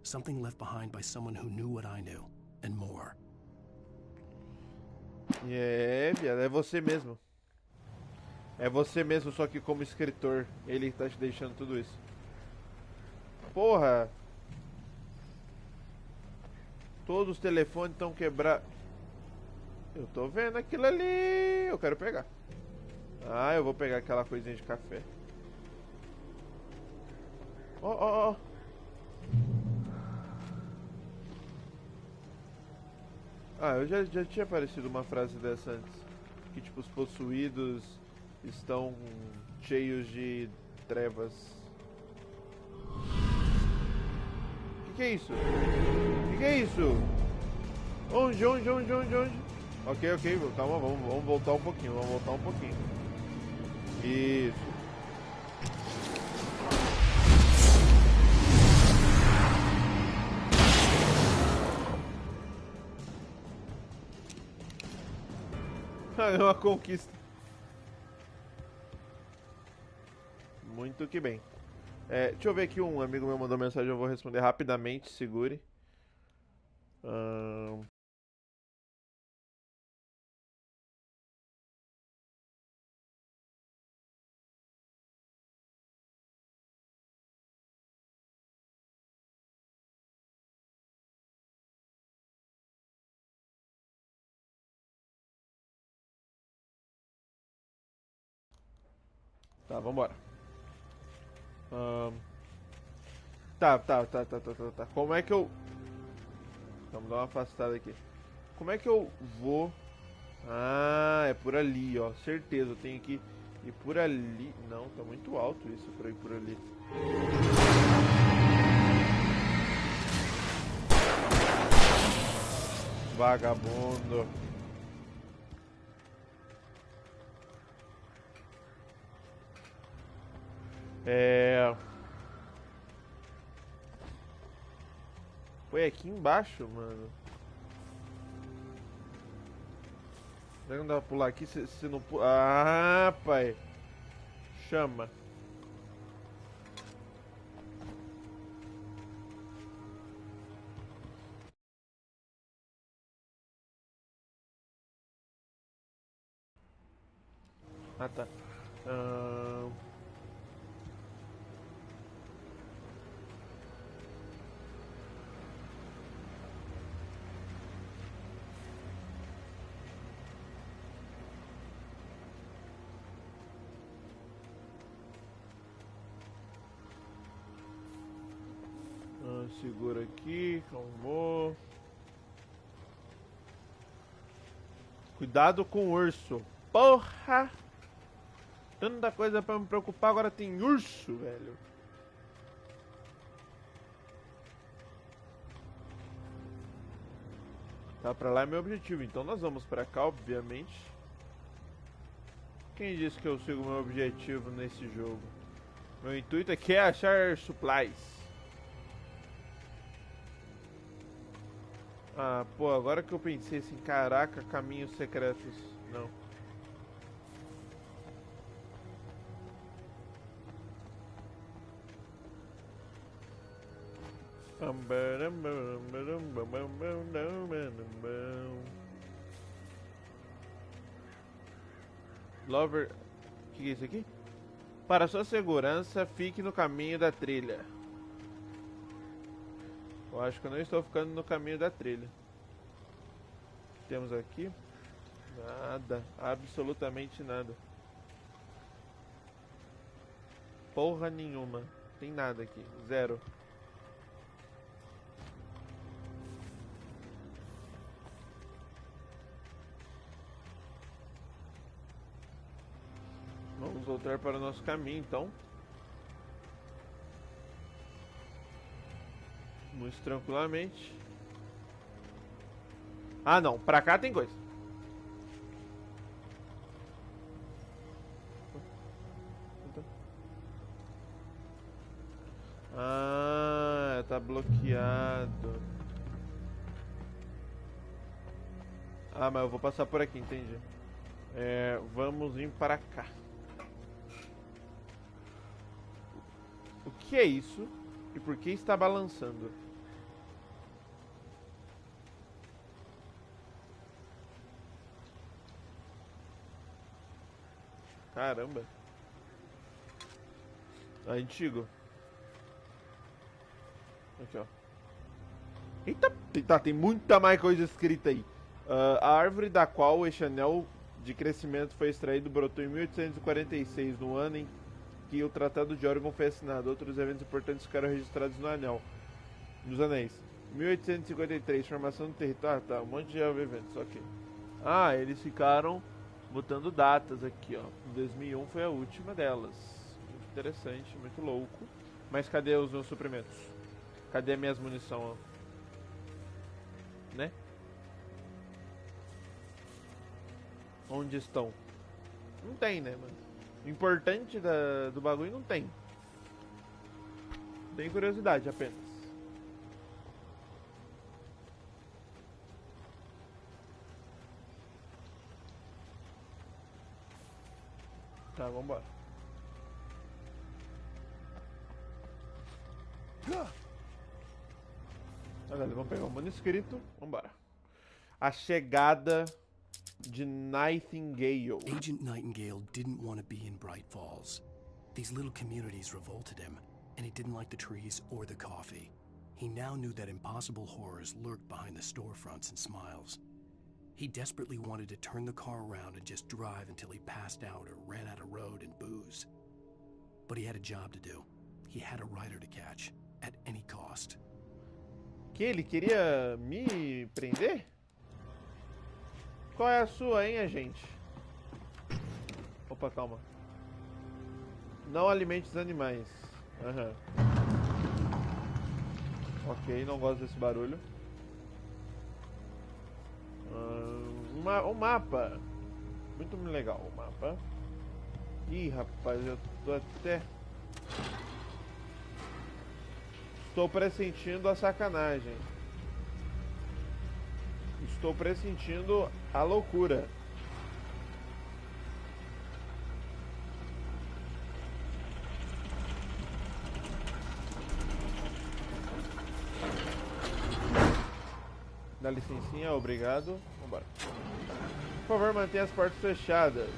Something left behind by someone who knew what I knew, and more. É, viado, é você mesmo. É você mesmo, só que como escritor. Ele tá te deixando tudo isso. Porra! Todos os telefones estão quebrados. Eu tô vendo aquilo ali. Eu quero pegar. Ah, eu vou pegar aquela coisinha de café. Ó, ó, ó. Ah, eu já tinha aparecido uma frase dessa antes. Que tipo, os possuídos estão cheios de trevas. Que é isso? Que é isso? Onde? Ok, calma, vamos voltar um pouquinho, Isso. É uma conquista. Muito que bem. Deixa eu ver aqui, um amigo meu mandou mensagem, eu vou responder rapidamente, segure. Tá, vambora. Tá. Como é que eu... Vamos dar uma afastada aqui. Como é que eu vou... Ah, é por ali, ó. Certeza, eu tenho que E por ali... Não, tá muito alto isso pra ir por ali. Vagabundo. Foi aqui embaixo, mano. Será que não dá pra pular aqui? Se não pular... Ah, pai. Chama. Ah, tá. Segura aqui, calmou. Cuidado com o urso. Porra! Tanta coisa pra me preocupar, agora tem urso, velho. Tá, pra lá é meu objetivo, então nós vamos pra cá, obviamente. Quem disse que eu sigo meu objetivo nesse jogo? Meu intuito aqui é achar supplies. Ah, pô, agora que eu pensei assim, caraca, caminhos secretos. Não. Lover... O que é isso aqui? Para sua segurança, fique no caminho da trilha. Eu acho que eu não estou ficando no caminho da trilha. O que temos aqui? Nada. Absolutamente nada. Porra nenhuma. Tem nada aqui. Zero. Vamos voltar para o nosso caminho, então. Muito tranquilamente. Ah, não. Pra cá tem coisa. Ah, tá bloqueado. Ah, mas eu vou passar por aqui, entendi. Vamos vir para cá. O que é isso? E por que está balançando? Caramba. Antigo. Aqui, ó. Eita, tá, tem muita mais coisa escrita aí. A árvore da qual este anel de crescimento foi extraído brotou em 1846, no ano em que o Tratado de Oregon foi assinado. Outros eventos importantes ficaram registrados no anel, nos anéis. 1853, formação do território. Ah, tá, um monte de eventos, ok. Ah, eles ficaram botando datas aqui, ó. 2001 foi a última delas. Muito interessante, muito louco. Mas cadê os meus suprimentos? Cadê minhas munição, ó? Né? Onde estão? Não tem, né, mano? O importante do bagulho não tem. Tem curiosidade apenas. Tá, vambora. Olha, vamos pegar o manuscrito. Vambora. A chegada de Nightingale. Agent Nightingale didn't want to be in Bright Falls. These little communities revolted him, and he didn't like the trees or the coffee. He now knew that impossible horrors lurked behind the storefronts and smiles. He desperately wanted to turn the car around and just drive until he passed out or ran out of road and booze. But he had a job to do. He had a rider to catch, at any cost. Que ele queria me prender? Qual é a sua, hein, gente? Opa, calma. Não alimente os animais. Aham. Ok, não gosto desse barulho. Um mapa. Muito legal o mapa. Ih, rapaz, eu tô até... Estou pressentindo a sacanagem. Estou pressentindo a loucura. Dá licencinha, obrigado. Vambora. Por favor, mantenha as portas fechadas.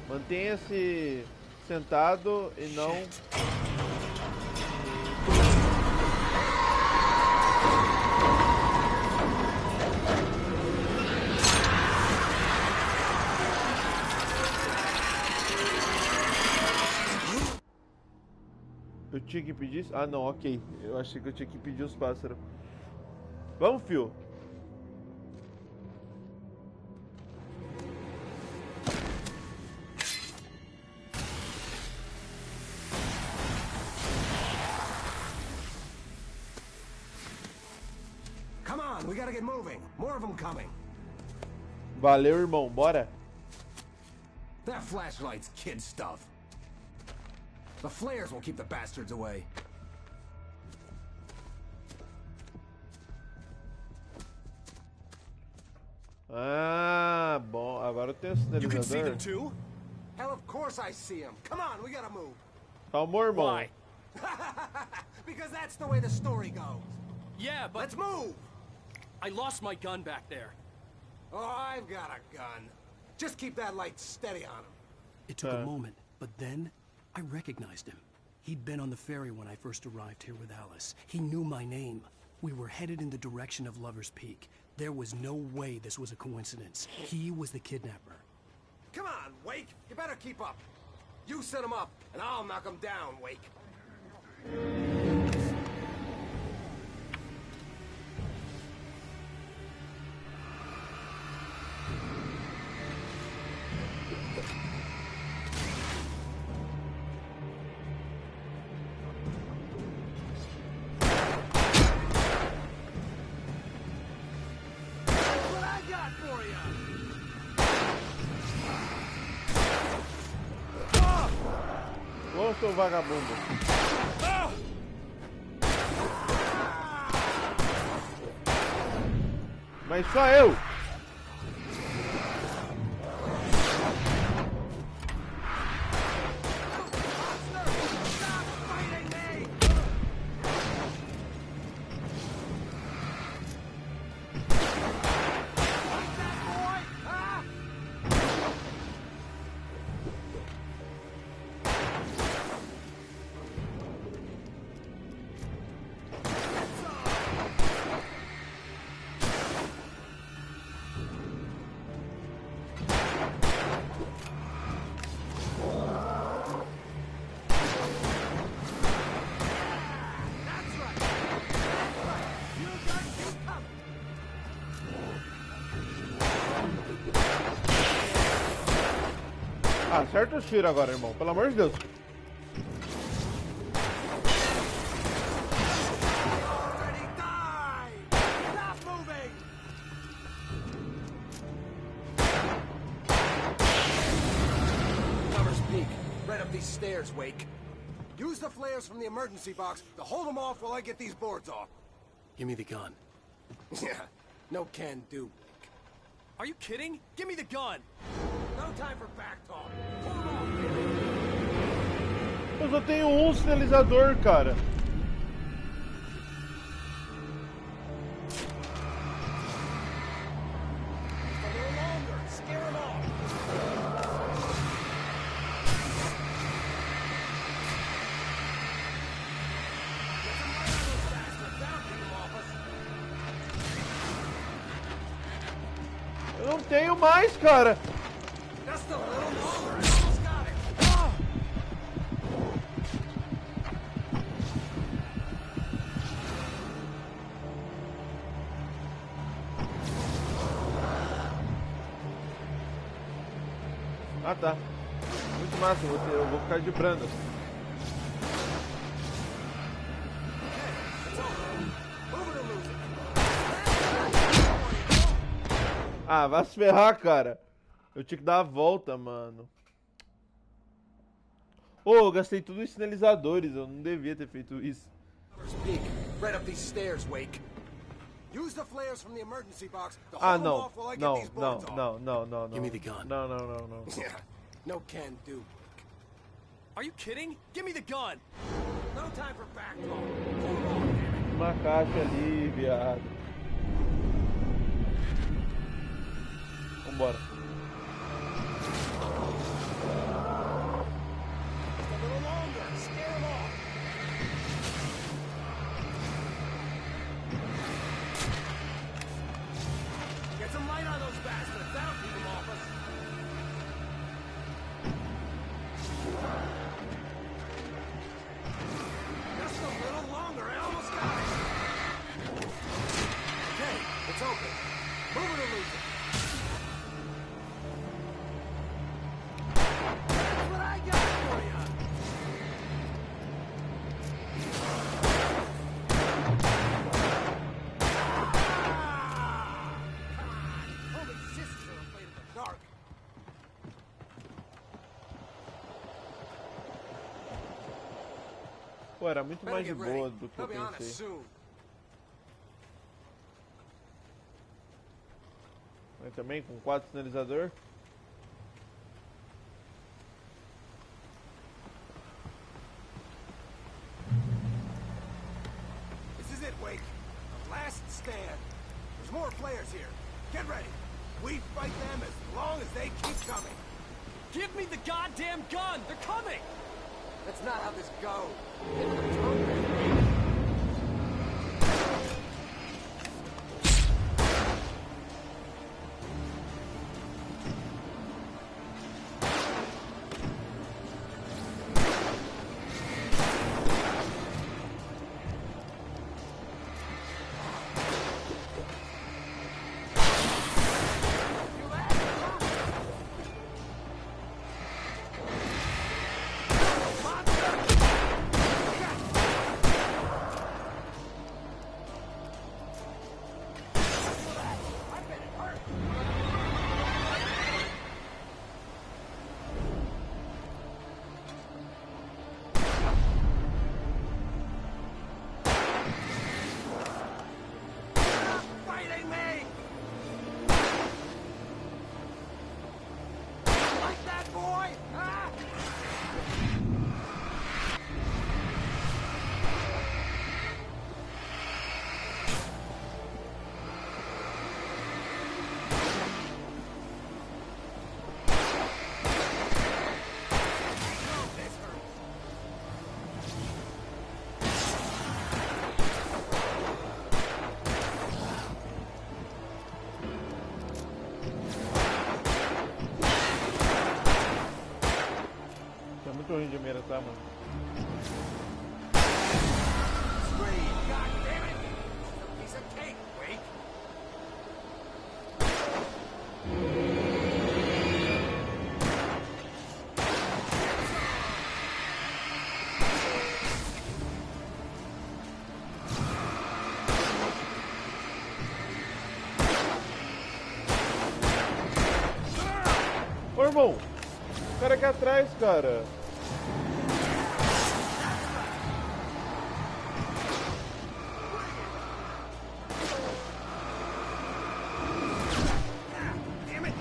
Mantenha-se sentado e não... Eu tinha que pedir... Ah, não, ok. Eu achei que eu tinha que pedir os pássaros. Vamos, fio. Come on, we gotta get moving. More of them coming. Valeu, irmão. Bora. That flashlight's kid stuff. The flares will keep the bastards away. Ah, bom. Agora eu tenho o sinalizador. You can see them too? Hell, of course I see them. Come on, we gotta move. Calma, irmão. Why? Because that's the way the story goes. Yeah, but... Let's move! I lost my gun back there. Oh, I've got a gun. Just keep that light steady on him. It took a moment, but then I recognized him. He'd been on the ferry when I first arrived here with Alice. He knew my name. We were headed in the direction of Lover's Peak. There was no way this was a coincidence. He was the kidnapper. Come on, Wake. You better keep up. You set him up, and I'll knock him down, Wake. Ô, seu vagabundo. Mas só eu. Acerta o tiro agora, irmão. Pelo amor de Deus. Lover's Peak. Right up these stairs, Wake. Use the flares from the emergency box to hold them off while I get these boards off. Give me the gun. Yeah, no can do, Wake. Are you kidding? Give me the gun! No time for back talk. Eu só tenho um sinalizador, cara. Eu não tenho mais, cara. Ah, tá. Muito muito massa, eu vou ficar de Brandas. Ah, vai se ferrar, cara. Eu tinha que dar a volta, mano. Ô, eu gastei tudo em sinalizadores, eu não devia ter feito isso. Speak. Right up these stairs, Wake. Use the flares from the emergency box to Ah, hold them não. off while I get these boards off. Não. Give me the gun. Não. Yeah, no can do. Are you kidding? Give me the gun. No time for back talk. Hold on, damn it. Uma caixa ali, viado. Vambora. Just a little longer. Scare them off. Get some light on those bastards. That'll keep them off us. Just a little longer. I almost got it. Okay, it's open. Move it or lose it. That's what I got for you. Only sisters are afraid of the dark. Pô, era muito Better mais de get ready. boa do que eu He'll be on us pensei. soon. Mas também com 4 sinalizador. This is it, Wake. Last stand. There's more players here. Get ready. We fight them as long as they keep coming. Give me the goddamn gun! They're coming! That's not how this goes. Get the program. Fighting me! Like that, boy? Huh? This hurts. É muito ruim de mira, tá, mano? Scream, goddammit! This is a piece of cake, Wake. Ô, irmão! O cara aqui atrás, cara! Damn it!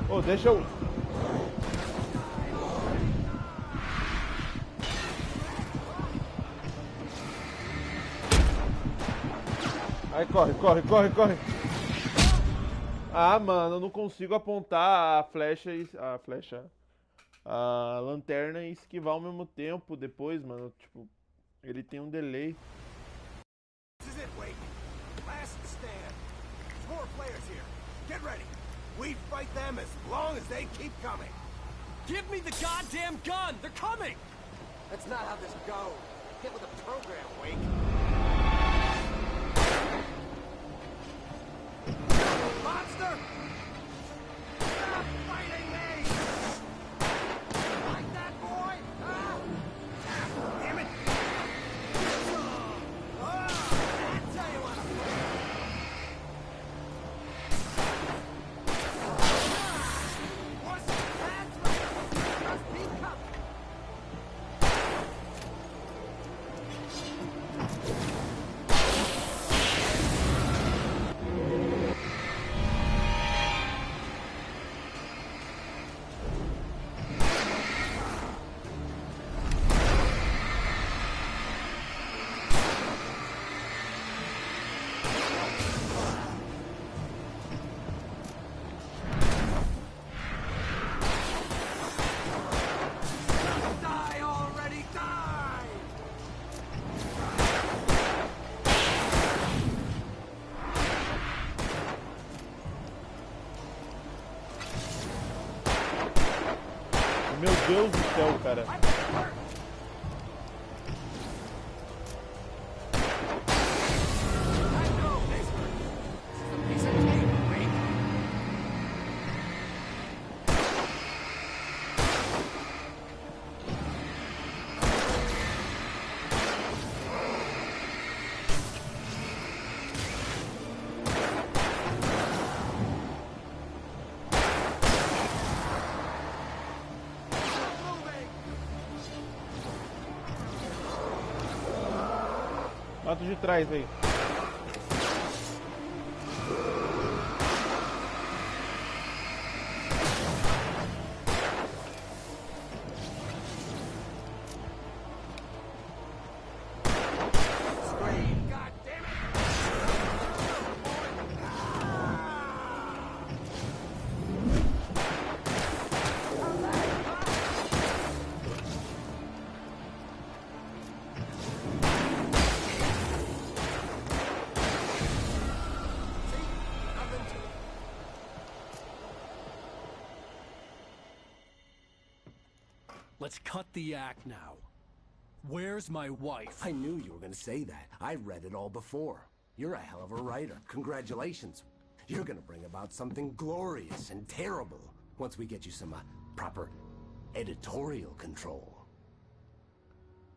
Ô, deixa eu... Aí, corre. Ah, mano, eu não consigo apontar a flecha e... A lanterna e esquivar ao mesmo tempo depois, mano. Tipo, ele tem um delay. This is it, Wake. Last stand. There's more players here. Get ready. We fight them as long as they keep coming. Give me the goddamn gun! They're coming! That's not how this goes. Get with the program, Wake. Monster! Stop fighting me! Like that, boy? Huh? Damn it! I'll tell you what. What's that? Just be coming. Die already, die! Meu Deus do céu, cara. Mata o de trás aí. Let's cut the act now. Where's my wife? I knew you were gonna say that. I read it all before. You're a hell of a writer. Congratulations. You're gonna bring about something glorious and terrible once we get you some proper editorial control.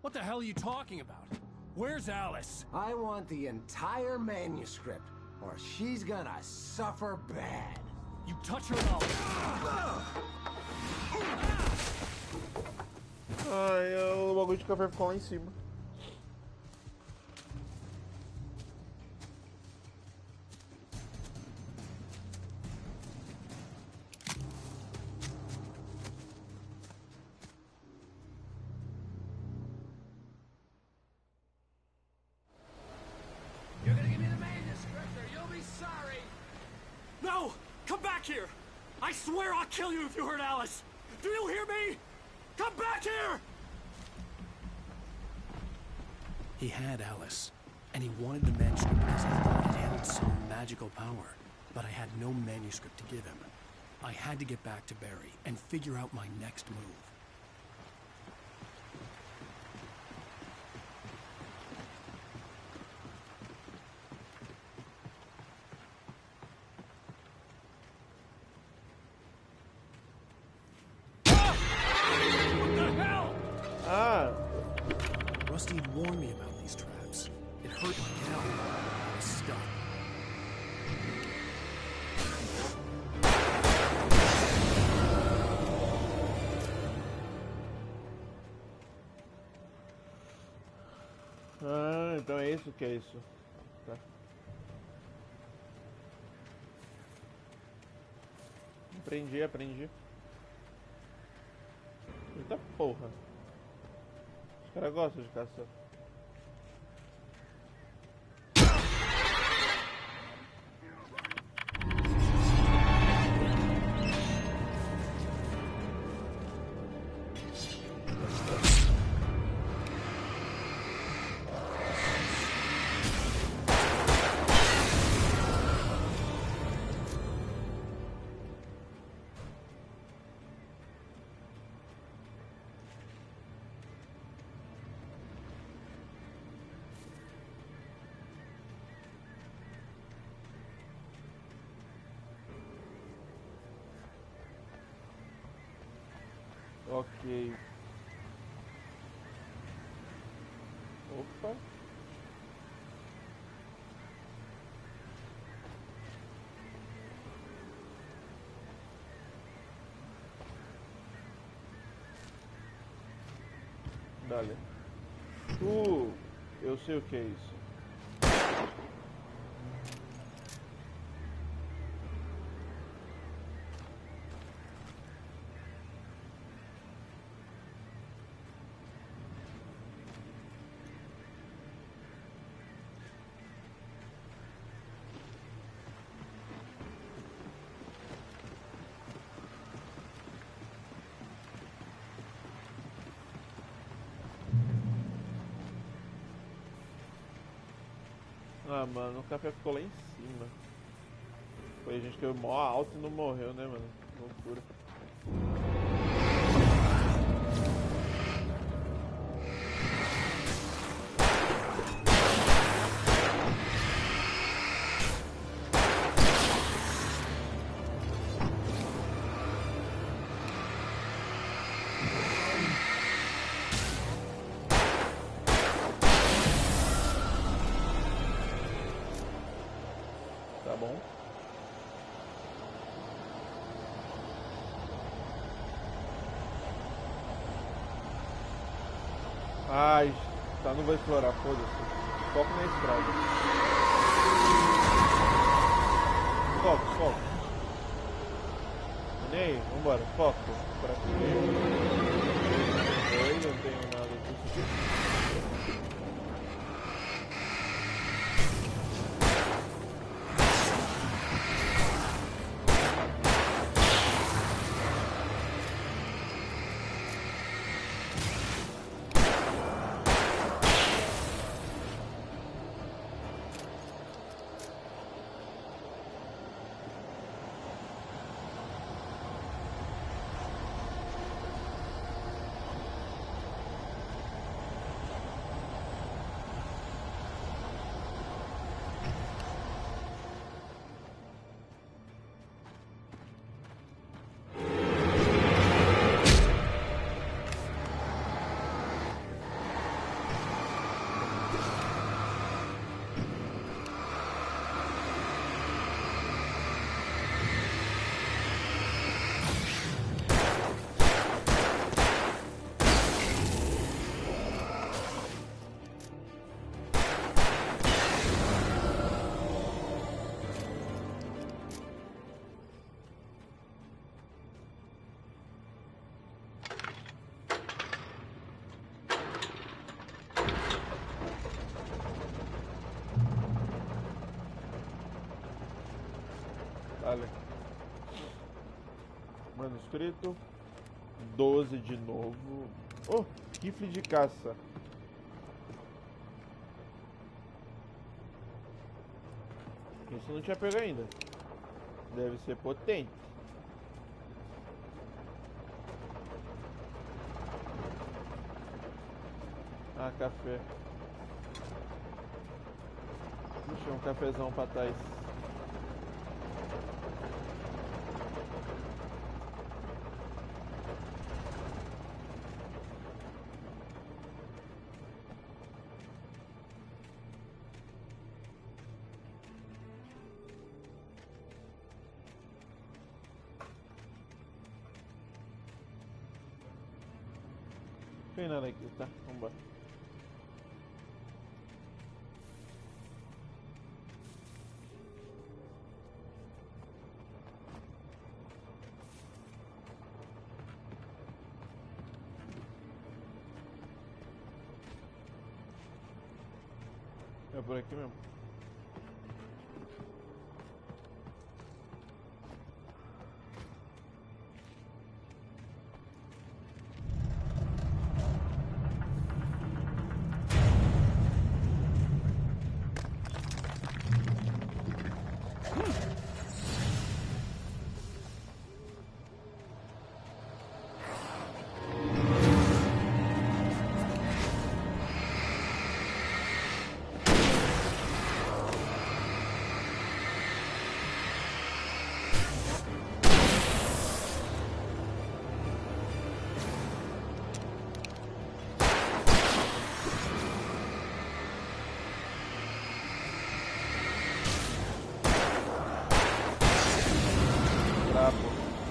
What the hell are you talking about? Where's Alice? I want the entire manuscript, or she's gonna suffer bad. You touch her now. Ai, o bagulho de café ficou lá em cima. You're gonna give me the manuscript or you'll be sorry. No! Come back here! I swear I'll kill you if you hurt Alice! Do you hear me? Come back here! He had Alice, and he wanted the manuscript because he thought it held some magical power. But I had no manuscript to give him. I had to get back to Barry and figure out my next move. Rusty had warned me about these traps. It hurt like hell. I was stuck. Ah, então é isso que é isso. Tá. Aprendi. Eita porra. Os caras gostam de caçar. Ok. Opa. Dale. Eu sei o que é isso. Ah, mano, o café ficou lá em cima. Foi a gente caiu mó alto e não morreu, né, mano? Loucura. Tá bom. Ai, tá, não vou explorar, foda-se. Foco na estrada. Foco. Nem aí, vambora, foco. Pra aqui. Não tenho nada disso. Olha. Manuscrito 12 de novo. Oh, rifle de caça. Isso eu não tinha pego ainda. Deve ser potente. Ah, café. Deixa um cafezão pra trás. Não tem nada aqui, tá? Vambora. É por aqui mesmo.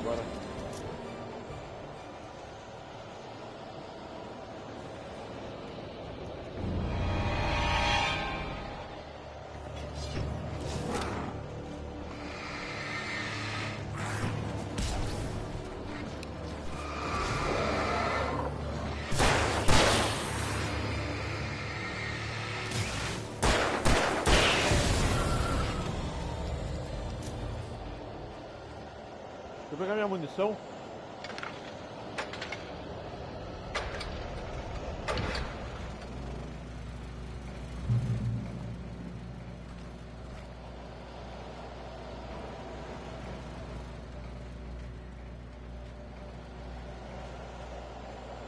Bora. Vou pegar minha munição.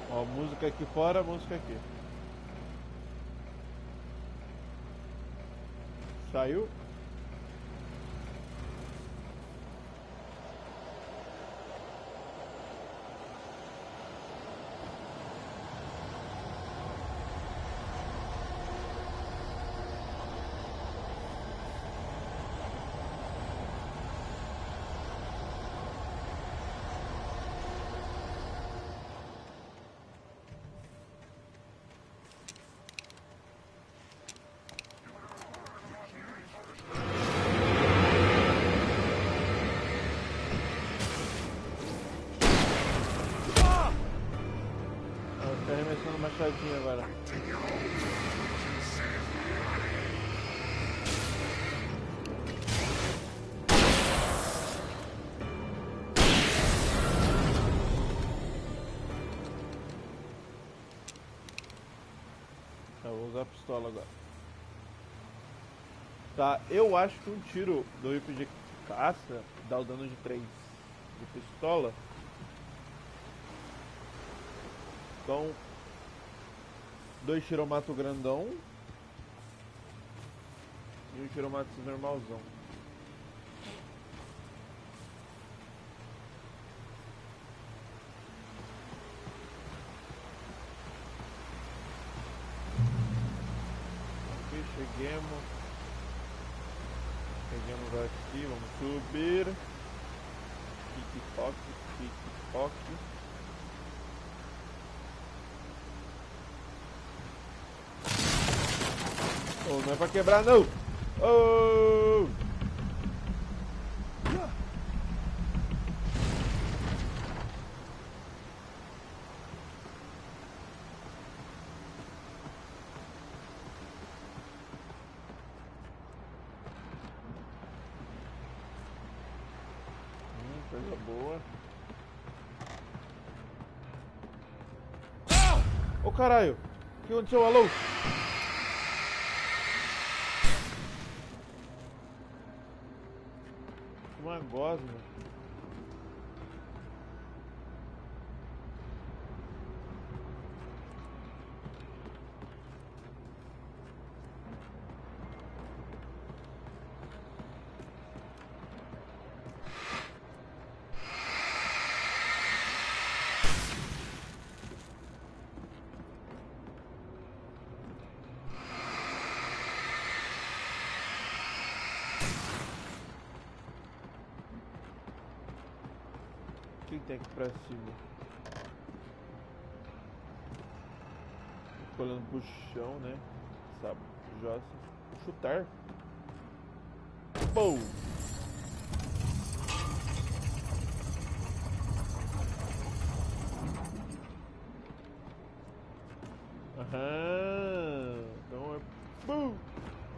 Ó, música aqui fora, música aqui. Saiu. Tá arremessando uma machadinha agora. Tá, vou usar a pistola agora. Tá, eu acho que um tiro do rifle de caça dá o dano de 3 de pistola. Então, 2 tiros eu mato o grandão e 1 tiro eu mato esse normalzão. Ok, cheguemos. Chegamos aqui, vamos subir. Pique-poque, pique-poque. Oh, não é pra quebrar não! Oh! Coisa boa. Ô caralho! O que aconteceu? Alô? Uma gosma. O que tem aqui pra cima? Fico olhando pro chão, né? Sabe? Jossa. Chutar. Pou! Aham. Então é. Pou!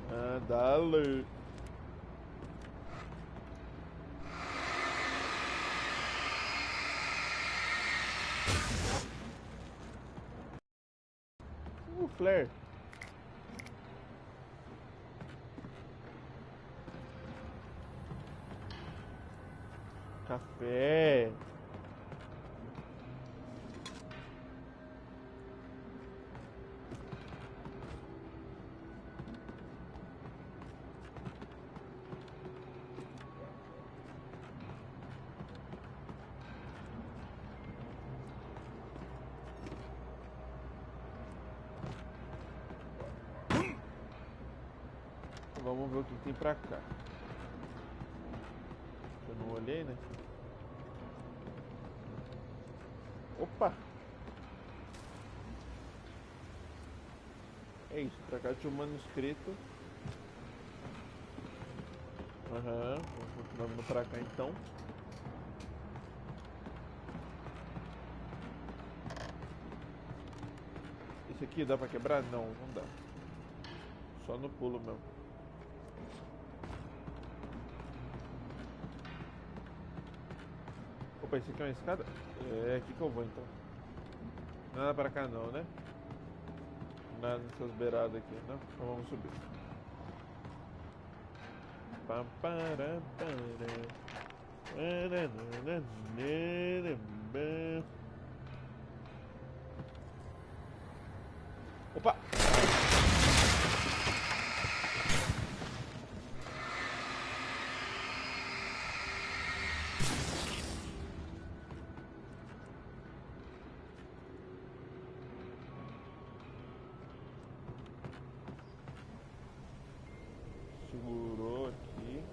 Ah, dale. Flare. Café. Vamos ver o que tem pra cá. Eu não olhei, né? Opa! É isso, pra cá tinha um manuscrito. Aham, vamos continuar vindo pra cá então. Esse aqui dá pra quebrar? Não, não dá. Só no pulo mesmo. Opa, esse aqui é uma escada? É aqui que eu vou então. Nada pra cá não, né? Nada nessas beiradas aqui, não? Então vamos subir. Pam, para, para. Opa! Segurou aqui.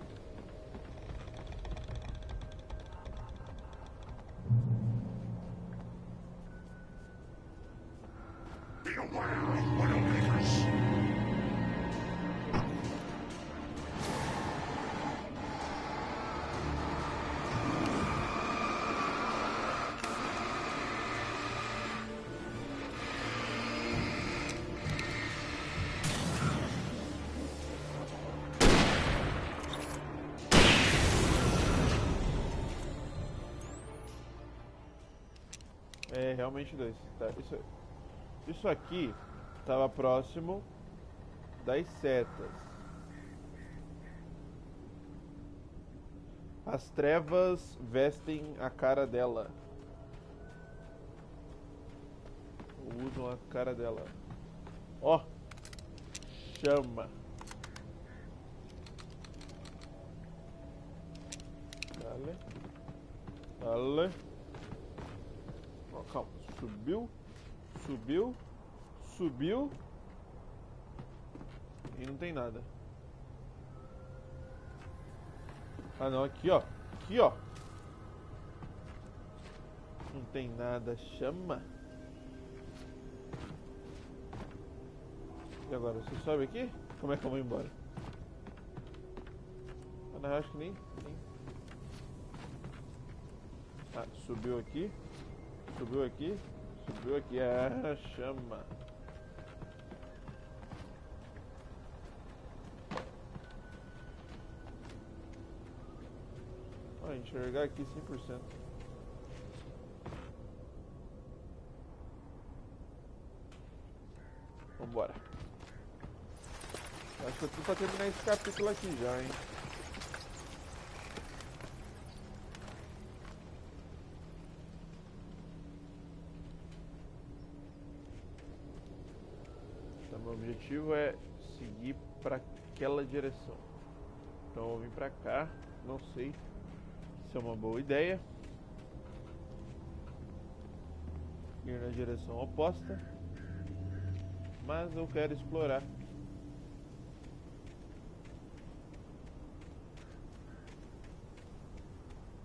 É realmente dois. Tá, isso aqui estava próximo das setas. As trevas vestem a cara dela. Usam a cara dela. Ó, chama. Dale. Dale. Ó, calma. Subiu. Subiu. Subiu. E não tem nada. Ah não, aqui ó. Aqui ó. Não tem nada. Chama. E agora, você sobe aqui? Como é que eu vou embora? Ah não, acho que nem... Ah, subiu aqui. Subiu aqui. Subiu aqui. Ah, chama. Ah, enxergar aqui 100%. Vambora. Acho que eu tô pra terminar esse capítulo aqui já, hein. Então, meu objetivo é seguir pra aquela direção. Então eu vou vir pra cá. Não sei se é uma boa ideia. Ir na direção oposta. Mas eu quero explorar.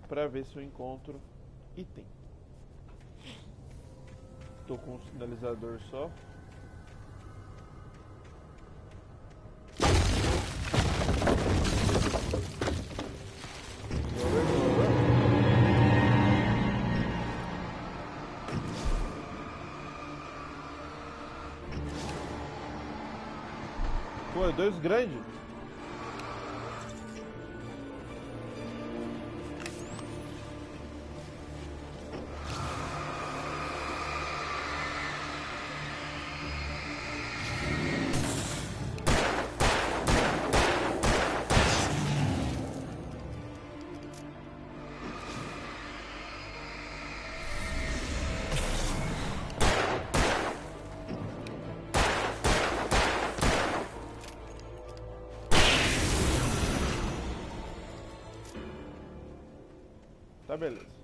Pra ver se eu encontro item. Tô com um sinalizador só. Pô, dois grandes. Tá, beleza.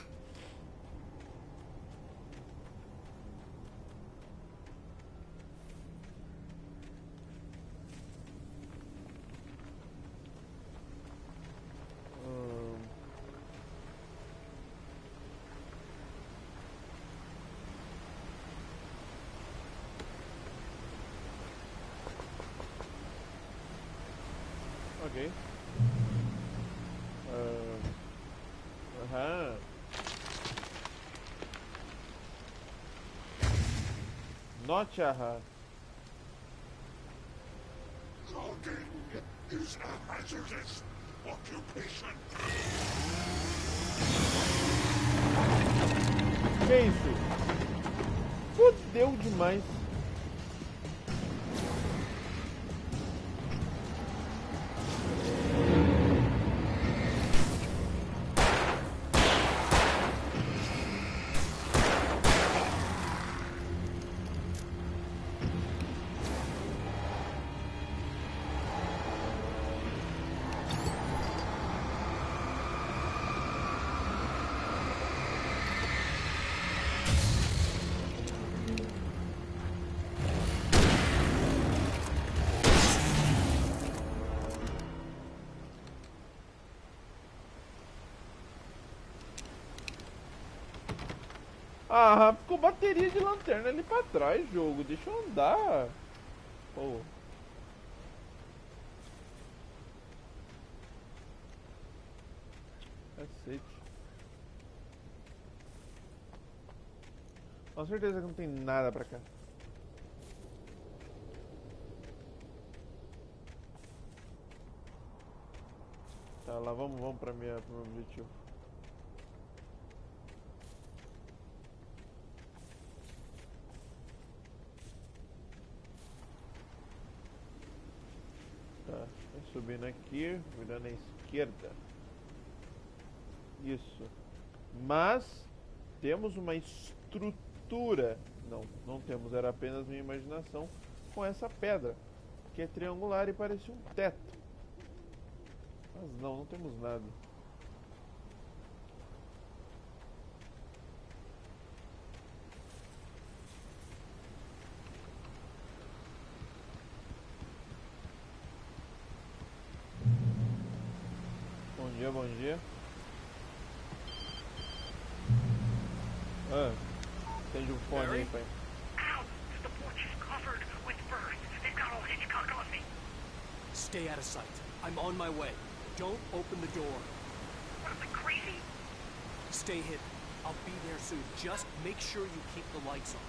Ok. Aham. Not aham. Logging is a hazardous occupation. Que é isso? Fudeu demais. Ah, ficou bateria de lanterna ali pra trás, jogo. Deixa eu andar. Pô. Cacete. Com certeza que não tem nada pra cá. Tá, lá vamos pro meu objetivo. Tá, subindo aqui, virando à esquerda. Isso. Mas temos uma estrutura. Não temos, era apenas minha imaginação com essa pedra, que é triangular e parece um teto. Mas não temos nada. Bom dia. Atende o fone aí, pai. The porch is covered with birds. They've got old Hitchcock on me. Stay out of sight. I'm on my way. Don't open the door. What, am I crazy? Stay hidden. I'll be there soon. Just make sure you keep the lights on.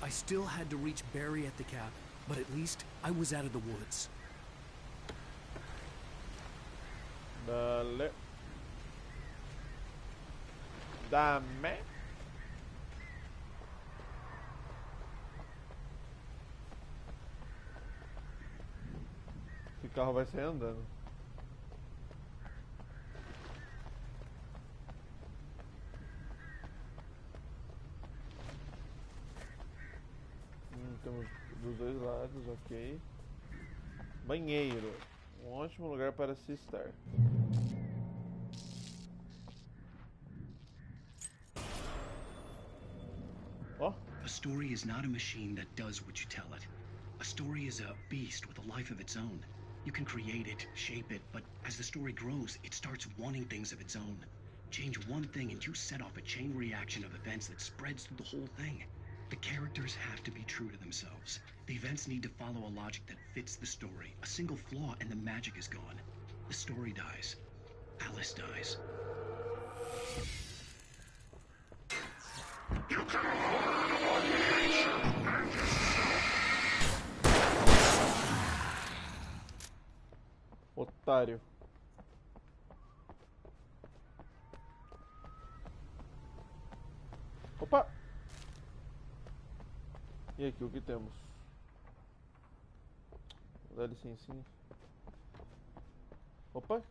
I still had to reach Barry at the cap, but at least I was out of the woods. Dale. Dame. Esse carro vai sair andando. Temos dos dois lados, ok. Banheiro. Um ótimo lugar para se estar. Oh. A story is not a machine that does what you tell it. A story is a beast with a life of its own. You can create it, shape it, but as the story grows, it starts wanting things of its own. Change one thing and you set off a chain reaction of events that spreads through the whole thing. The characters have to be true to themselves. The events need to follow a logic that fits the story. A single flaw and the magic is gone. The story dies. Alice dies. You can hold and Otário. Opa! E aqui, o que temos? Vou dar licencinha. Opa!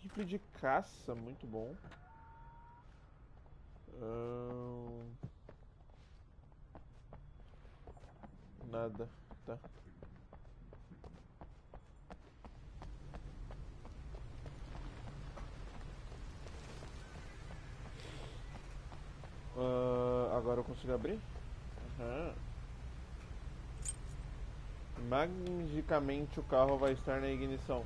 Rifle de caça, muito bom. Nada, tá. Agora eu consigo abrir? Magicamente o carro vai estar na ignição.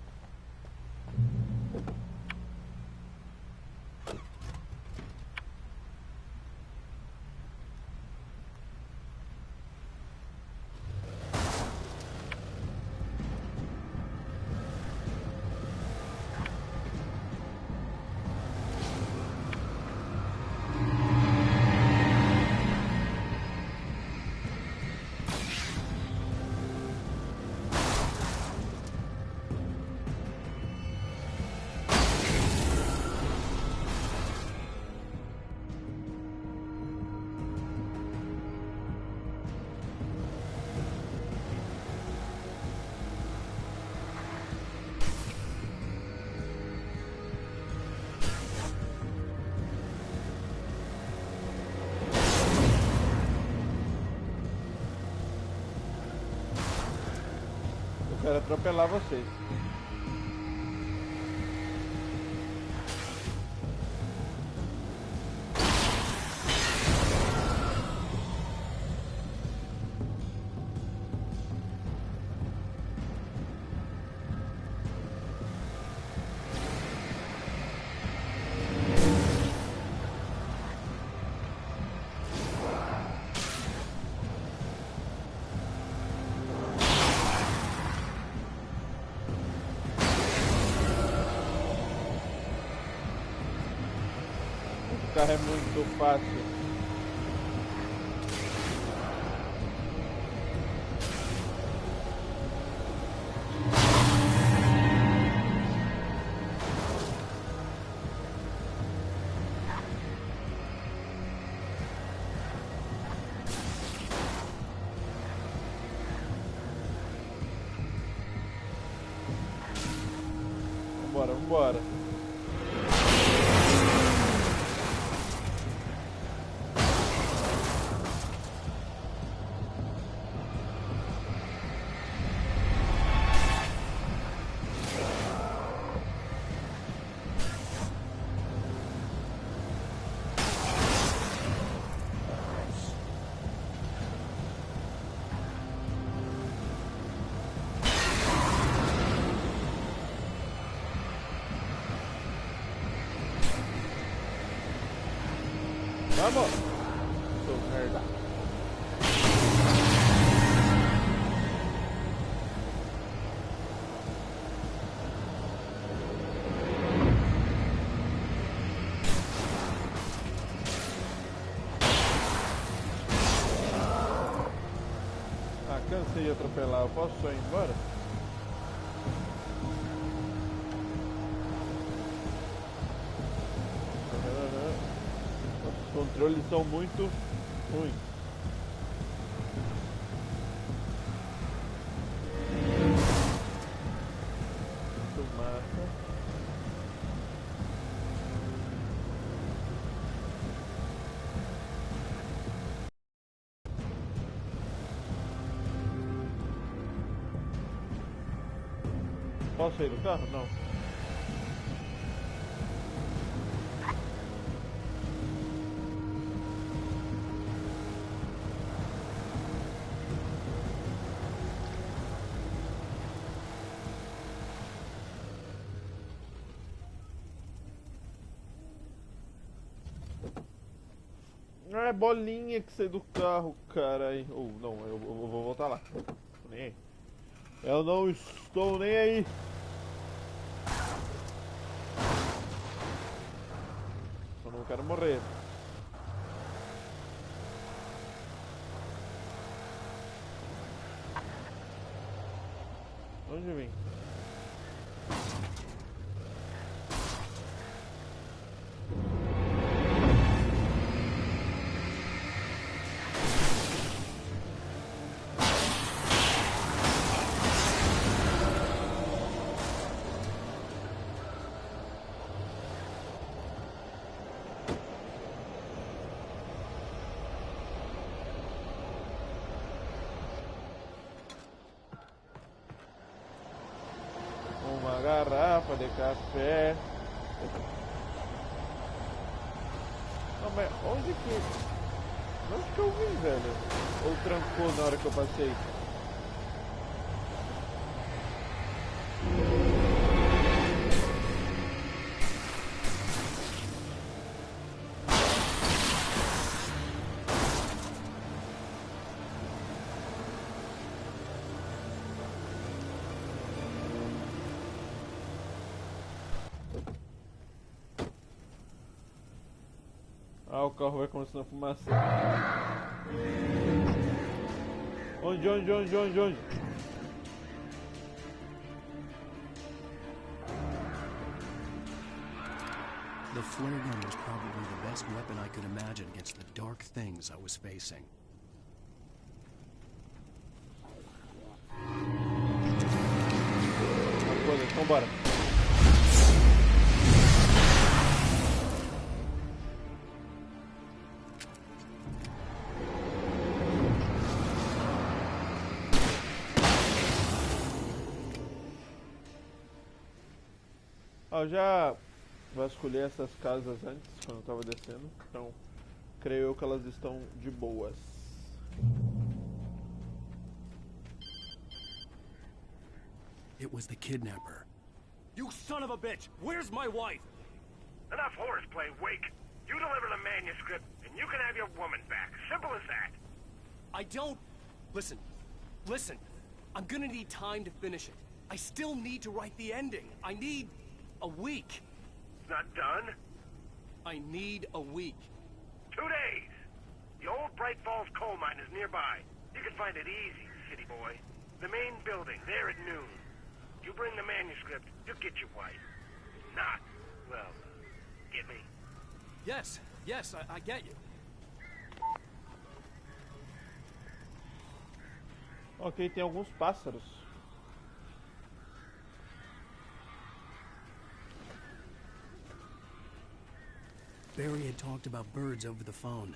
quero atropelar vocês. O carro é muito fácil. Vambora, vambora. Vamos! Sou merda. Ah, cansei de atropelar. Eu posso só ir embora? Os controles são muito ruins. Muito massa. Posso sair do carro? Não. Ah, é bolinha que saiu do carro, cara. Ou não, eu vou voltar lá. Nem aí. Eu não estou nem aí. Eu não quero morrer. Onde vem? Uma garrafa de café. Não, mas onde que eu vim, velho? Ou trancou na hora que eu passei? Ah, o carro vai começando a fumaçar. Onde? The flare gun was probably the best weapon I could imagine against the dark things I was facing. Vambora. Ó, eu já vasculhei essas casas antes, quando eu tava descendo, então creio eu que elas estão de boas. It was the kidnapper. You son of a bitch! Where's my wife? Enough horseplay, Wake. You deliver the manuscript, and you can have your woman back. Simple as that. I don't... Listen. I'm gonna need time to finish it. I still need to write the ending. I need a week. It's not done? I need a week. 2 days. The old Bright Falls coal mine is nearby. You can find it easy, city boy. The main building, there at noon. You bring the manuscript, you'll get your wife. If not, well, get me? Yes, I get you. Ok, tem alguns pássaros. Barry had talked about birds over the phone.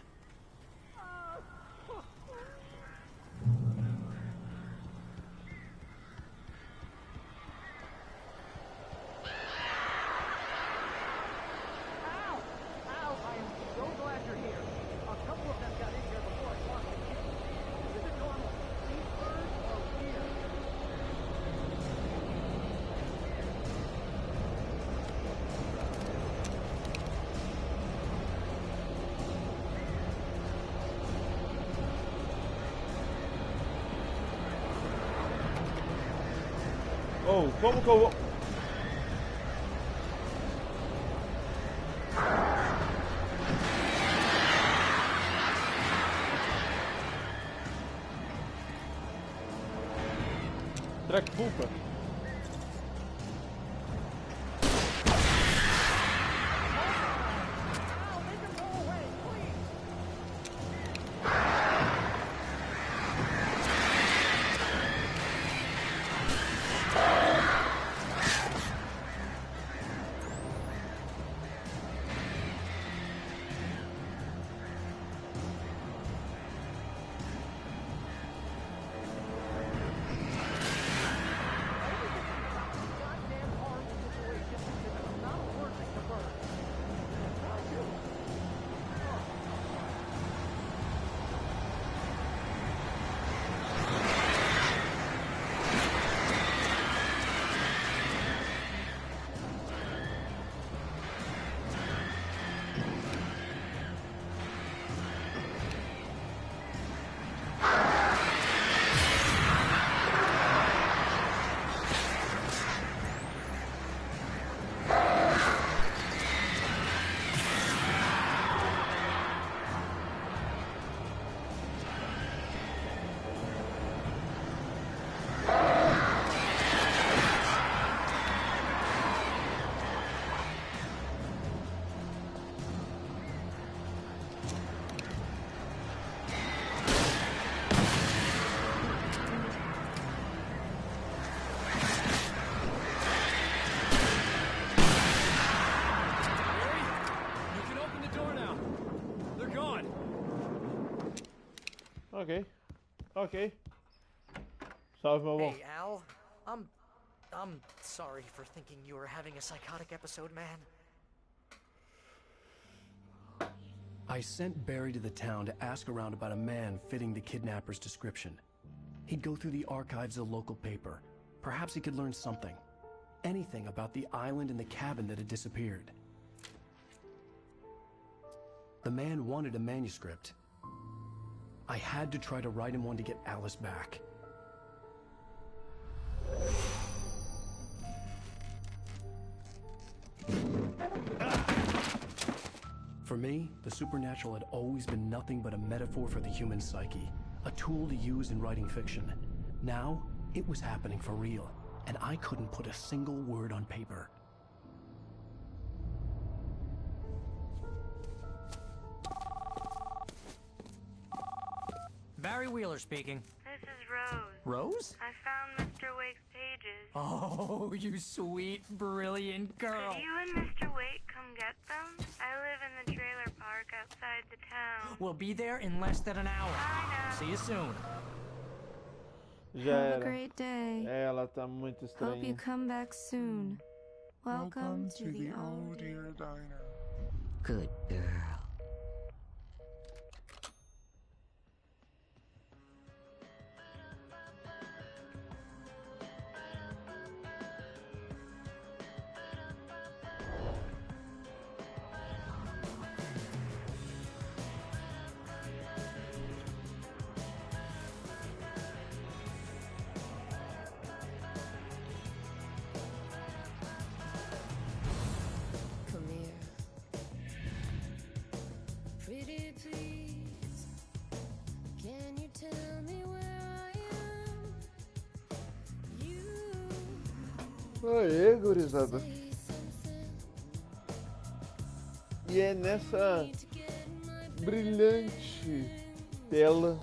Oh, como que eu vou... Track culpa. Ok. Salve, meu bom. Hey, Al. I'm sorry for thinking you were having a psychotic episode, man. I sent Barry to the town to ask around about a man fitting the kidnapper's description. He'd go through the archives of the local paper. Perhaps he could learn something. Anything about the island and the cabin that had disappeared. The man wanted a manuscript. I had to try to write him one to get Alice back. For me, the supernatural had always been nothing but a metaphor for the human psyche, a tool to use in writing fiction. Now, it was happening for real, and I couldn't put a single word on paper. Barry Wheeler speaking. This is Rose. Rose? I found Mr. Wake's pages. Oh, you sweet, brilliant girl. Could you and Mr. Wake come get them? I live in the trailer park outside the town. We'll be there in less than an hour. I know. See you soon. Já Have era. a great day. Ela tá muito Hope you estranha. come back soon. Welcome to the Oh Dear Diner. Good girl. Aê, gurizada. E é nessa brilhante tela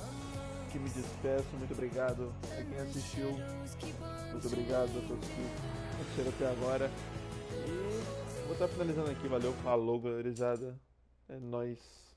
que me despeço. Muito obrigado a quem assistiu. Muito obrigado a todos que assistiram até agora. E vou estar finalizando aqui. Valeu, falou, gurizada. É nóis.